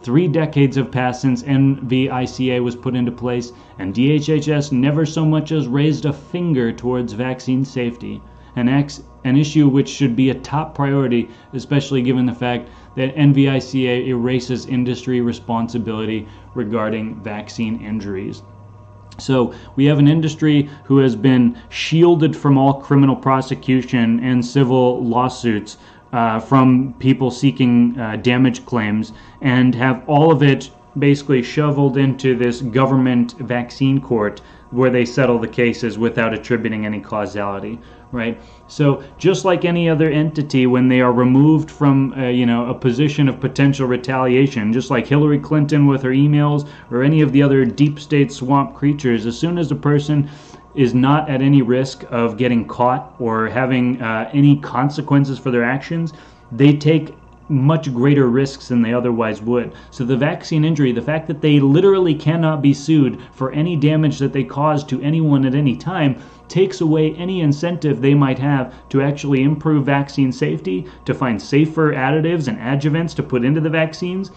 S1: 3 decades have passed since NVICA was put into place, and DHHS never so much as raised a finger towards vaccine safety, an issue which should be a top priority, especially given the fact that NVICA erases industry responsibility regarding vaccine injuries. So we have an industry who has been shielded from all criminal prosecution and civil lawsuits from people seeking damage claims, and have all of it basically shoveled into this government vaccine court where they settle the cases without attributing any causality, right? So just like any other entity, when they are removed from a position of potential retaliation, just like Hillary Clinton with her emails or any of the other deep state swamp creatures, as soon as a person is not at any risk of getting caught or having any consequences for their actions, they take much greater risks than they otherwise would. So the vaccine injury, the fact that they literally cannot be sued for any damage that they cause to anyone at any time, takes away any incentive they might have to actually improve vaccine safety, to find safer additives and adjuvants to put into the vaccines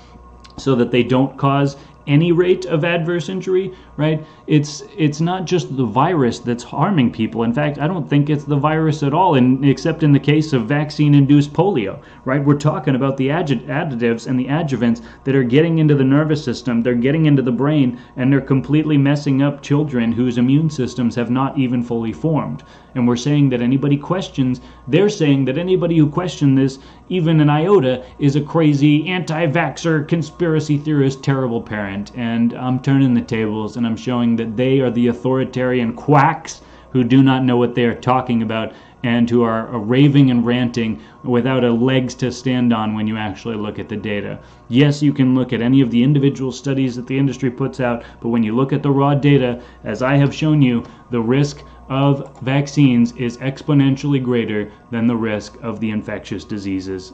S1: so that they don't cause any rate of adverse injury, right? It's not just the virus that's harming people. In fact, I don't think it's the virus at all, except in the case of vaccine-induced polio, right? We're talking about the additives and the adjuvants that are getting into the nervous system, they're getting into the brain, and they're completely messing up children whose immune systems have not even fully formed. And we're saying that anybody questions, they're saying that anybody who questions this, even an iota, is a crazy anti-vaxxer, conspiracy theorist, terrible parent. And I'm turning the tables and I'm showing that they are the authoritarian quacks who do not know what they are talking about and who are raving and ranting without a legs to stand on when you actually look at the data. Yes, you can look at any of the individual studies that the industry puts out, but when you look at the raw data, as I have shown you, the risk of vaccines is exponentially greater than the risk of the infectious diseases.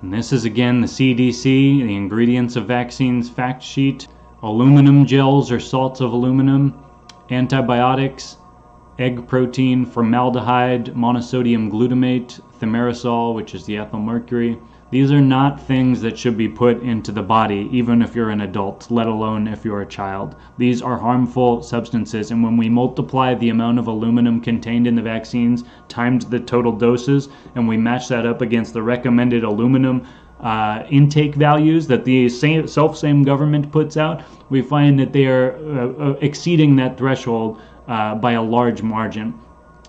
S1: And this is again the CDC, the ingredients of vaccines fact sheet. Aluminum gels or salts of aluminum, antibiotics, egg protein, formaldehyde, monosodium glutamate, thimerosal, which is the ethyl mercury. These are not things that should be put into the body, even if you're an adult, let alone if you're a child. These are harmful substances, and when we multiply the amount of aluminum contained in the vaccines times the total doses, and we match that up against the recommended aluminum intake values that the same government puts out, we find that they are exceeding that threshold by a large margin,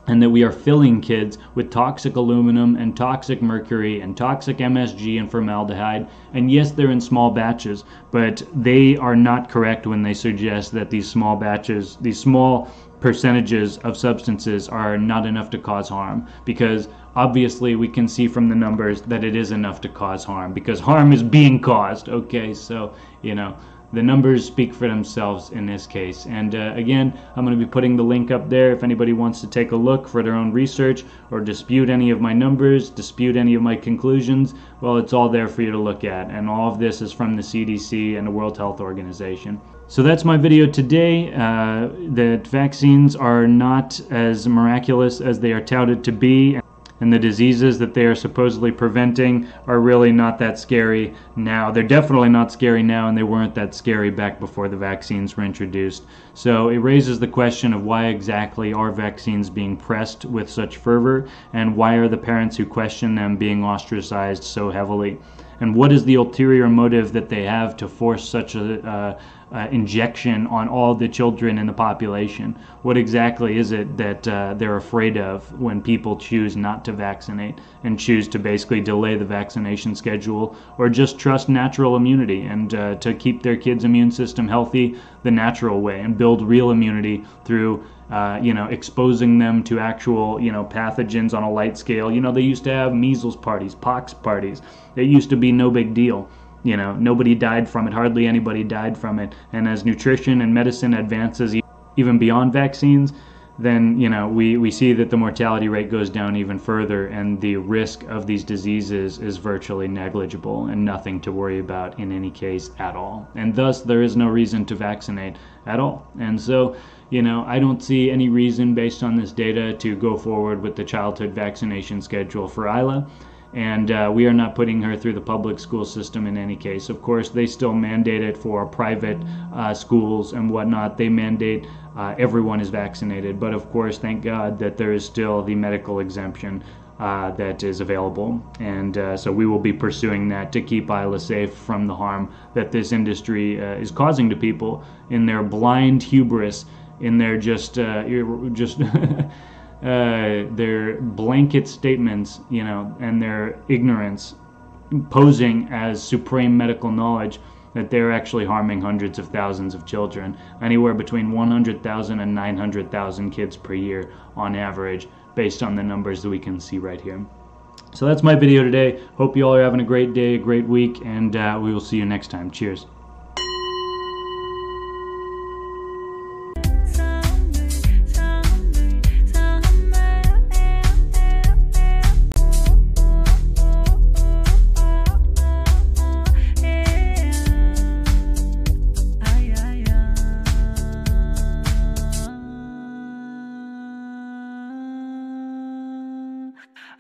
S1: and that we are filling kids with toxic aluminum and toxic mercury and toxic MSG and formaldehyde. And yes, they're in small batches, but they are not correct when they suggest that these small batches, these small percentages of substances are not enough to cause harm, because obviously we can see from the numbers that it is enough to cause harm, because harm is being caused. Okay, so the numbers speak for themselves in this case. And again, I'm going to be putting the link up there if anybody wants to take a look for their own research or dispute any of my numbers, dispute any of my conclusions. Well, it's all there for you to look at. And all of this is from the CDC and the World Health Organization. So that's my video today, that vaccines are not as miraculous as they are touted to be, and the diseases that they are supposedly preventing are really not that scary now. They're definitely not scary now, and they weren't that scary back before the vaccines were introduced. So it raises the question of why exactly are vaccines being pressed with such fervor, and why are the parents who question them being ostracized so heavily? And what is the ulterior motive that they have to force such a injection on all the children in the population? What exactly is it that they're afraid of when people choose not to vaccinate and choose to basically delay the vaccination schedule, or just trust natural immunity and to keep their kids' immune system healthy the natural way and build real immunity through exposing them to actual, pathogens on a light scale. They used to have measles parties, pox parties. It used to be no big deal. Nobody died from it. Hardly anybody died from it. And as nutrition and medicine advances even beyond vaccines, then, we see that the mortality rate goes down even further, and the risk of these diseases is virtually negligible and nothing to worry about in any case at all. And thus, there is no reason to vaccinate at all. And so, I don't see any reason based on this data to go forward with the childhood vaccination schedule for Isla. And we are not putting her through the public school system in any case. Of course, they still mandate it for private schools and whatnot. They mandate everyone is vaccinated. But of course, thank God that there is still the medical exemption that is available. And so we will be pursuing that to keep Isla safe from the harm that this industry is causing to people in their blind hubris, in their their blanket statements, and their ignorance, posing as supreme medical knowledge, that they're actually harming hundreds of thousands of children, anywhere between 100,000 and 900,000 kids per year on average, based on the numbers that we can see right here. So that's my video today. Hope you all are having a great day, a great week, and we will see you next time. Cheers.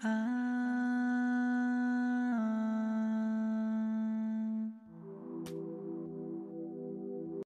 S10: I